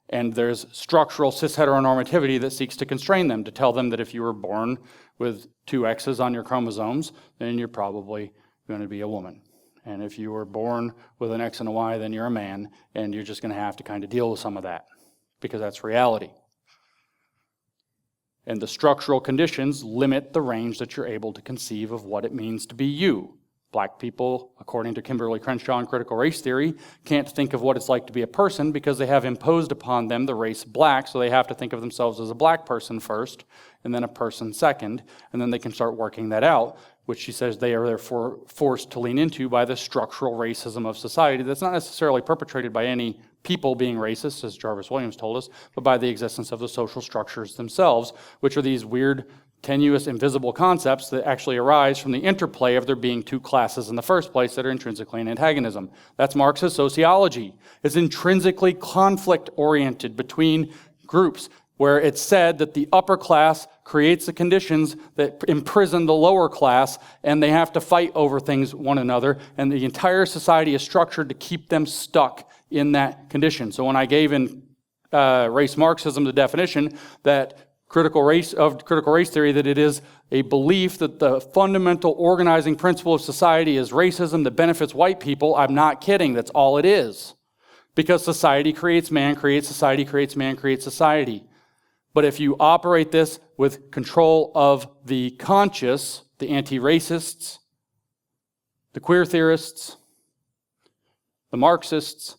And there's structural cis-heteronormativity that seeks to constrain them, to tell them that if you were born with 2 X's on your chromosomes, then you're probably going to be a woman. And if you were born with an X and a Y, then you're a man, and you're just going to have to kind of deal with some of that, because that's reality. And the structural conditions limit the range that you're able to conceive of what it means to be you. Black people, according to Kimberly Crenshaw and critical race theory, can't think of what it's like to be a person because they have imposed upon them the race black, so they have to think of themselves as a black person first, and then a person second, and then they can start working that out, which she says they are therefore forced to lean into by the structural racism of society that's not necessarily perpetrated by any people being racist, as Jarvis Williams told us, but by the existence of the social structures themselves, which are these weird, tenuous, invisible concepts that actually arise from the interplay of there being 2 classes in the first place that are intrinsically in antagonism. That's Marxist sociology. It's intrinsically conflict-oriented between groups, where it's said that the upper class creates the conditions that imprison the lower class, and they have to fight over things one another, and the entire society is structured to keep them stuck in that condition. So when I gave in race Marxism the definition that critical race theory, that it is a belief that the fundamental organizing principle of society is racism that benefits white people, I'm not kidding, that's all it is. Because society creates man, creates society, creates man, creates society. But if you operate this with control of the conscious, the anti-racists, the queer theorists, the Marxists,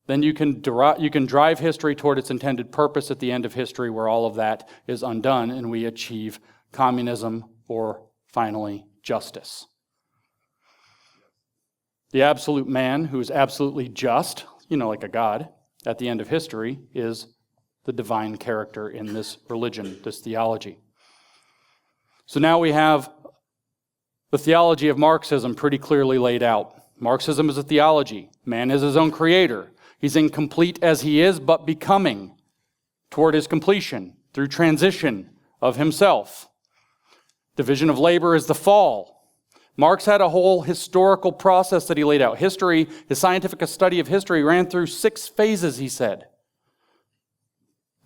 then you can drive history toward its intended purpose at the end of history, where all of that is undone and we achieve communism or, finally, justice. The absolute man who is absolutely just, like a god, at the end of history is the divine character in this religion, this theology. So now we have the theology of Marxism pretty clearly laid out. Marxism is a theology. Man is his own creator. He's incomplete as he is, but becoming toward his completion through transition of himself. Division of labor is the fall. Marx had a whole historical process that he laid out. History, his scientific study of history, ran through 6 phases, he said.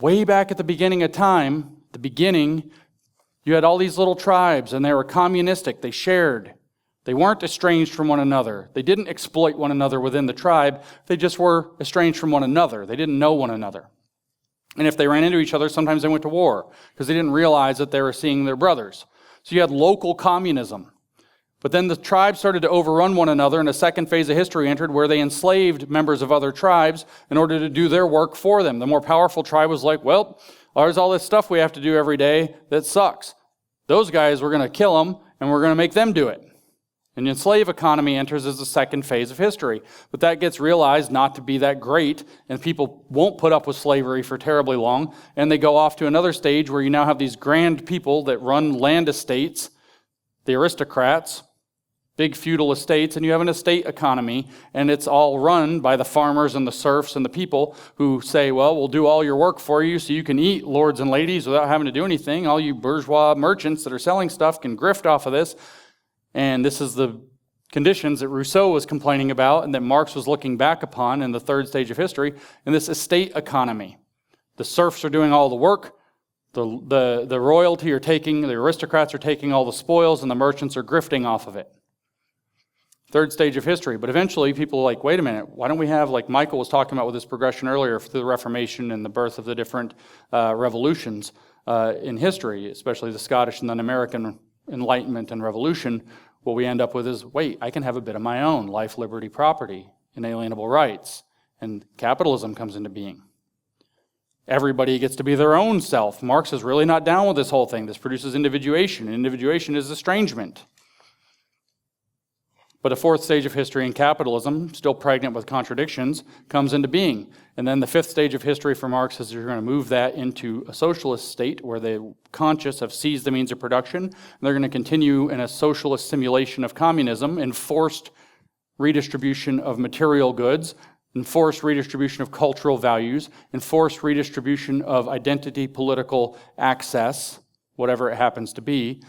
Way back at the beginning of time, you had all these little tribes, and they were communistic. They shared. They weren't estranged from one another. They didn't exploit one another within the tribe. They just were estranged from one another. They didn't know one another. And if they ran into each other, sometimes they went to war because they didn't realize that they were seeing their brothers. So you had local communism. But then the tribes started to overrun one another, and a second phase of history entered where they enslaved members of other tribes in order to do their work for them. The more powerful tribe was like, well, there's all this stuff we have to do every day that sucks. Those guys, we're going to kill them, and we're going to make them do it. And the slave economy enters as the second phase of history. But that gets realized not to be that great, and people won't put up with slavery for terribly long, and they go off to another stage where you now have these grand people that run land estates, the aristocrats, big feudal estates, and you have an estate economy, and it's all run by the farmers and the serfs and the people who say, well, we'll do all your work for you so you can eat, lords and ladies, without having to do anything. All you bourgeois merchants that are selling stuff can grift off of this. And this is the conditions that Rousseau was complaining about and that Marx was looking back upon in the third stage of history, in this estate economy. The serfs are doing all the work, the royalty are taking, the aristocrats are taking all the spoils, and the merchants are grifting off of it. Third stage of history. But eventually people are like, wait a minute, why don't we have, like Michael was talking about with this progression earlier, through the Reformation and the birth of the different revolutions in history, especially the Scottish and then American Enlightenment and Revolution. What we end up with is, wait, I can have a bit of my own, life, liberty, property, inalienable rights. And capitalism comes into being. Everybody gets to be their own self. Marx is really not down with this whole thing. This produces individuation. Individuation is estrangement. But a fourth stage of history in capitalism, still pregnant with contradictions, comes into being. And then the fifth stage of history for Marx is you're going to move that into a socialist state where the conscious have seized the means of production. And they're going to continue in a socialist simulation of communism, enforced redistribution of material goods, enforced redistribution of cultural values, enforced redistribution of identity, political access, whatever it happens to be,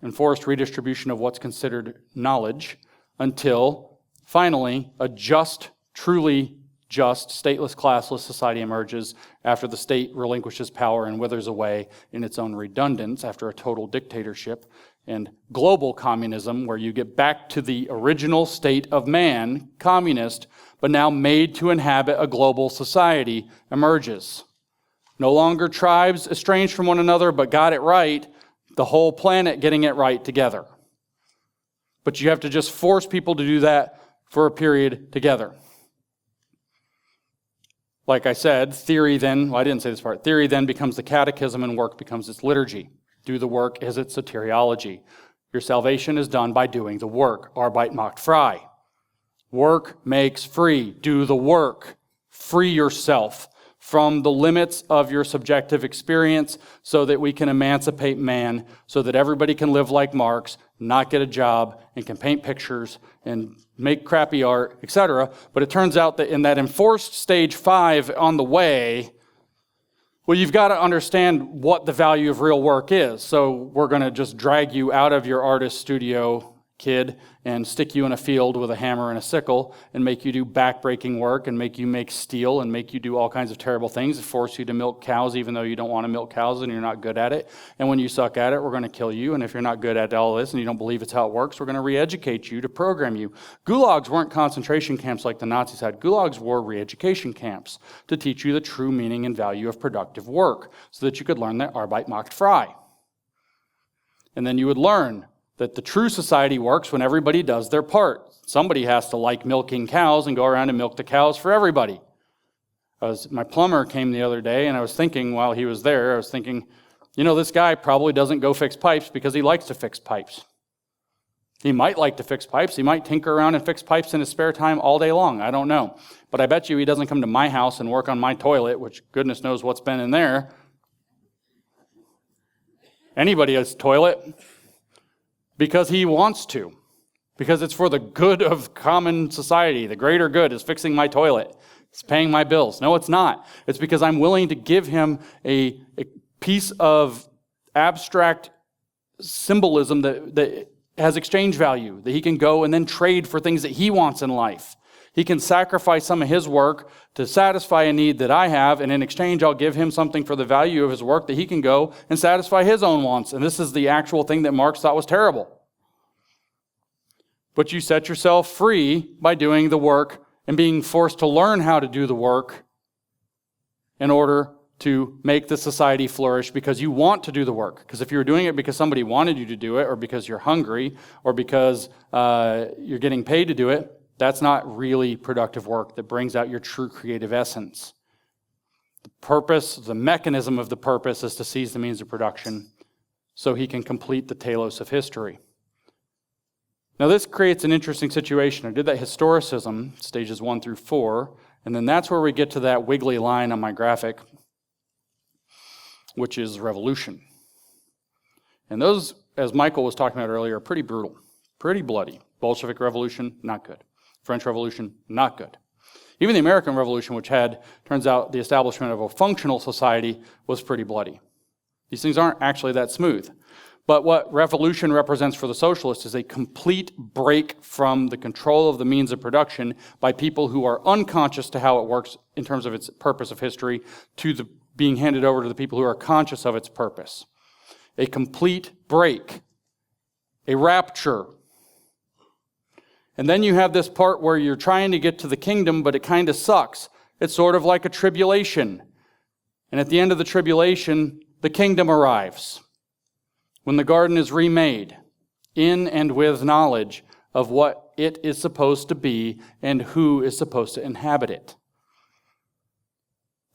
enforced redistribution of what's considered knowledge, until finally a just, truly just, stateless, classless society emerges after the state relinquishes power and withers away in its own redundance after a total dictatorship. And global communism, where you get back to the original state of man, communist, but now made to inhabit a global society, emerges. No longer tribes estranged from one another, but got it right, the whole planet getting it right together. But you have to just force people to do that for a period together. Like I said, theory then, well, I didn't say this part, theory then becomes the catechism and work becomes its liturgy. Do the work is its soteriology. Your salvation is done by doing the work. Arbeit macht frei. Work makes free. Do the work. Free yourself from the limits of your subjective experience so that we can emancipate man, so that everybody can live like Marx, not get a job, and can paint pictures and make crappy art, etc. But it turns out that in that enforced stage 5 on the way, well, you've got to understand what the value of real work is. So we're going to just drag you out of your artist studio, kid, and stick you in a field with a hammer and a sickle and make you do back-breaking work and make you make steel and make you do all kinds of terrible things, force you to milk cows even though you don't want to milk cows and you're not good at it. And when you suck at it, we're going to kill you. And if you're not good at all this and you don't believe it's how it works, we're going to re-educate you to program you. Gulags weren't concentration camps like the Nazis had. Gulags were re-education camps to teach you the true meaning and value of productive work so that you could learn that Arbeit macht frei. And then you would learn that the true society works when everybody does their part. Somebody has to like milking cows and go around and milk the cows for everybody. My plumber came the other day, and I was thinking while he was there, this guy probably doesn't go fix pipes because he likes to fix pipes. He might like to fix pipes. He might tinker around and fix pipes in his spare time all day long. I don't know. But I bet you he doesn't come to my house and work on my toilet, which goodness knows what's been in there. Anybody has a toilet. Because he wants to. Because it's for the good of common society. The greater good is fixing my toilet. It's paying my bills. No, it's not. It's because I'm willing to give him a piece of abstract symbolism that has exchange value, that he can go and then trade for things that he wants in life. He can sacrifice some of his work to satisfy a need that I have, and in exchange, I'll give him something for the value of his work that he can go and satisfy his own wants. And this is the actual thing that Marx thought was terrible. But you set yourself free by doing the work and being forced to learn how to do the work in order to make the society flourish because you want to do the work. Because if you were doing it because somebody wanted you to do it, or because you're hungry, or because you're getting paid to do it, that's not really productive work that brings out your true creative essence. The purpose, the mechanism of the purpose is to seize the means of production so he can complete the telos of history. Now this creates an interesting situation. I did that historicism, stages 1 through 4, and then that's where we get to that wiggly line on my graphic, which is revolution. And those, as Michael was talking about earlier, are pretty brutal, pretty bloody. Bolshevik Revolution, not good. French Revolution, not good. Even the American Revolution, which had, turns out, the establishment of a functional society, was pretty bloody. These things aren't actually that smooth. But what revolution represents for the socialist is a complete break from the control of the means of production by people who are unconscious to how it works in terms of its purpose of history, to the being handed over to the people who are conscious of its purpose. A complete break. A rapture. And then you have this part where you're trying to get to the kingdom, but it kind of sucks. It's sort of like a tribulation. And at the end of the tribulation, the kingdom arrives. When the garden is remade, in and with knowledge of what it is supposed to be and who is supposed to inhabit it.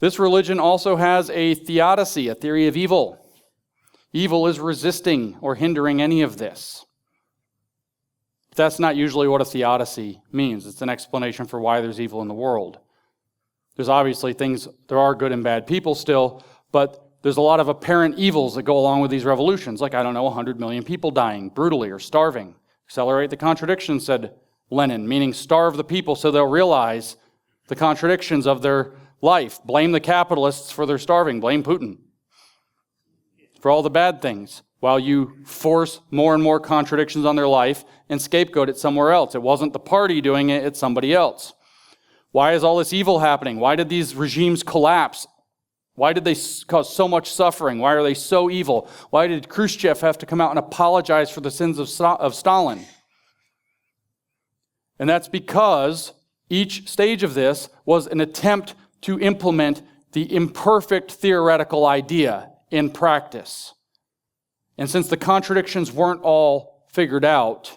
This religion also has a theodicy, a theory of evil. Evil is resisting or hindering any of this. But that's not usually what a theodicy means. It's an explanation for why there's evil in the world. There's obviously there are good and bad people still, but there's a lot of apparent evils that go along with these revolutions, like, 100 million people dying brutally or starving. Accelerate the contradictions, said Lenin, meaning starve the people so they'll realize the contradictions of their life. Blame the capitalists for their starving. Blame Putin for all the bad things, while you force more and more contradictions on their life and scapegoat it somewhere else. It wasn't the party doing it, it's somebody else. Why is all this evil happening? Why did these regimes collapse? Why did they cause so much suffering? Why are they so evil? Why did Khrushchev have to come out and apologize for the sins of Stalin? And that's because each stage of this was an attempt to implement the imperfect theoretical idea in practice. And since the contradictions weren't all figured out,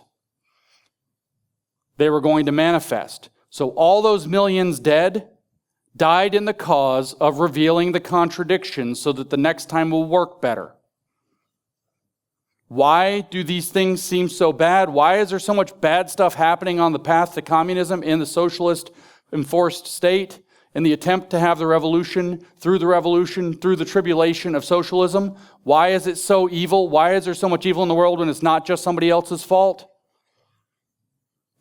they were going to manifest. So all those millions dead died in the cause of revealing the contradictions so that the next time will work better. Why do these things seem so bad? Why is there so much bad stuff happening on the path to communism in the socialist enforced state, in the attempt to have the revolution, through the tribulation of socialism? Why is it so evil? Why is there so much evil in the world when it's not just somebody else's fault?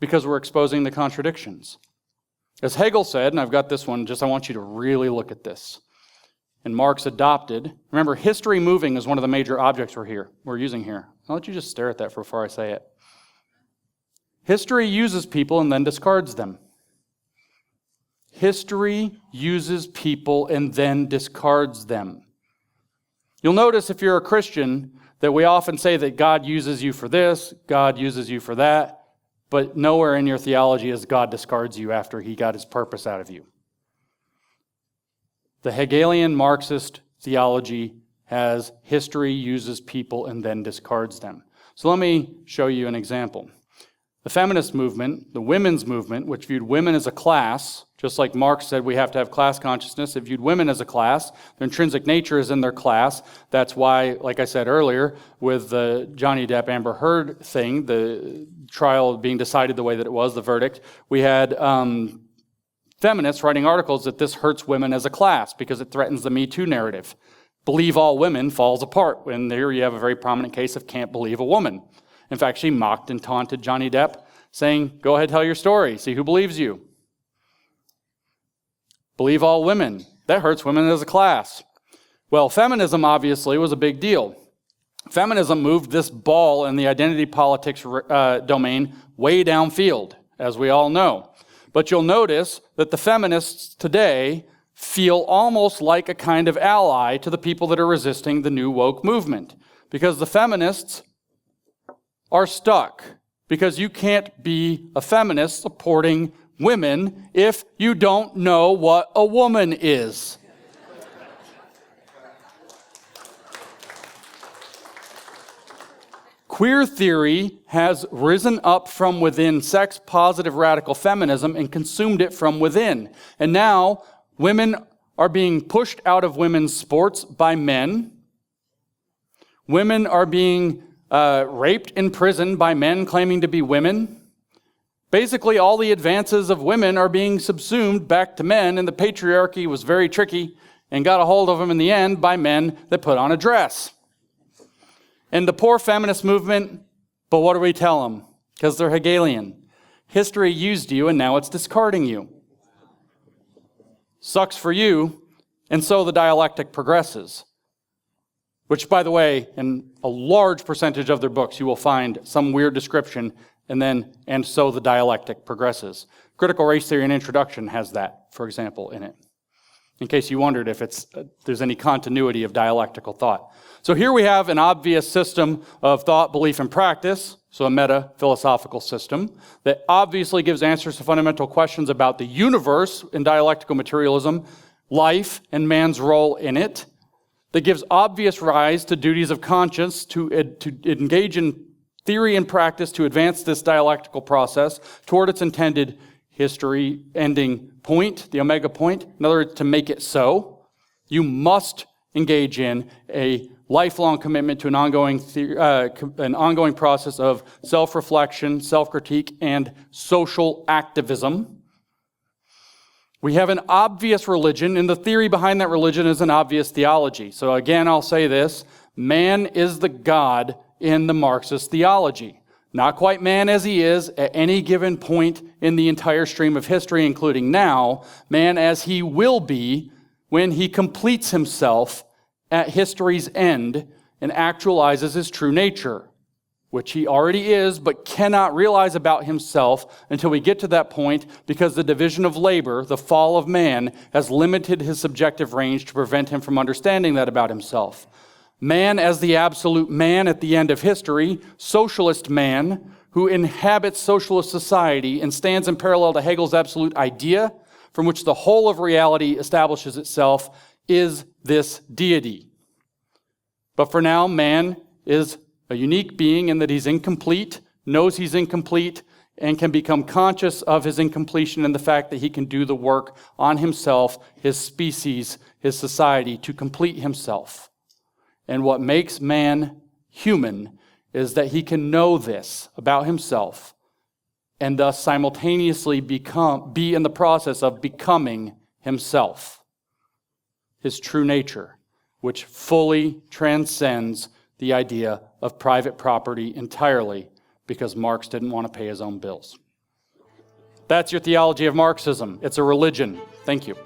Because we're exposing the contradictions. As Hegel said, and I've got this one, I want you to really look at this. And Marx adopted, remember, history moving is one of the major objects we're using here. I'll let you just stare at that before I say it. History uses people and then discards them. History uses people and then discards them. You'll notice if you're a Christian that we often say that God uses you for this, God uses you for that, but nowhere in your theology is God discards you after he got his purpose out of you. The Hegelian Marxist theology has history uses people and then discards them. So let me show you an example. The feminist movement, the women's movement, which viewed women as a class, just like Marx said we have to have class consciousness, it viewed women as a class. Their intrinsic nature is in their class. That's why, like I said earlier, with the Johnny Depp Amber Heard thing, the trial being decided the way that it was, the verdict, we had feminists writing articles that this hurts women as a class because it threatens the Me Too narrative. Believe all women falls apart. And there you have a very prominent case of can't believe a woman. In fact, she mocked and taunted Johnny Depp, saying, go ahead, tell your story, see who believes you. Believe all women. That hurts women as a class. Well, feminism obviously was a big deal. Feminism moved this ball in the identity politics domain way downfield, as we all know. But you'll notice that the feminists today feel almost like a kind of ally to the people that are resisting the new woke movement. Because the feminists are stuck. Because you can't be a feminist supporting women if you don't know what a woman is. Queer theory has risen up from within sex-positive radical feminism and consumed it from within. And now women are being pushed out of women's sports by men. Women are being raped in prison by men claiming to be women. Basically, all the advances of women are being subsumed back to men, and the patriarchy was very tricky and got a hold of them in the end by men that put on a dress. And the poor feminist movement, but what do we tell them? Because they're Hegelian. History used you, and now it's discarding you. Sucks for you, and so the dialectic progresses. which, by the way, in a large percentage of their books, you will find some weird description, and so the dialectic progresses. Critical Race Theory and Introduction has that, for example, in it, in case you wondered if there's any continuity of dialectical thought. So here we have an obvious system of thought, belief, and practice, so a meta-philosophical system that obviously gives answers to fundamental questions about the universe in dialectical materialism, life, and man's role in it, that gives obvious rise to duties of conscience to engage in theory and practice to advance this dialectical process toward its intended history ending point, the omega point. In other words, to make it so, you must engage in a lifelong commitment to an ongoing process of self-reflection, self-critique, and social activism. We have an obvious religion, and the theory behind that religion is an obvious theology. So again, I'll say this: man is the God in the Marxist theology. Not quite man as he is at any given point in the entire stream of history, including now, man as he will be when he completes himself at history's end and actualizes his true nature, which he already is, but cannot realize about himself until we get to that point, because the division of labor, the fall of man, has limited his subjective range to prevent him from understanding that about himself. Man as the absolute man at the end of history, socialist man, who inhabits socialist society and stands in parallel to Hegel's absolute idea, from which the whole of reality establishes itself, is this deity. But for now, man is a unique being in that he's incomplete, knows he's incomplete, and can become conscious of his incompletion and the fact that he can do the work on himself, his species, his society, to complete himself. And what makes man human is that he can know this about himself and thus simultaneously be in the process of becoming himself, his true nature, which fully transcends the idea of private property entirely, because Marx didn't want to pay his own bills. That's your theology of Marxism. It's a religion. Thank you.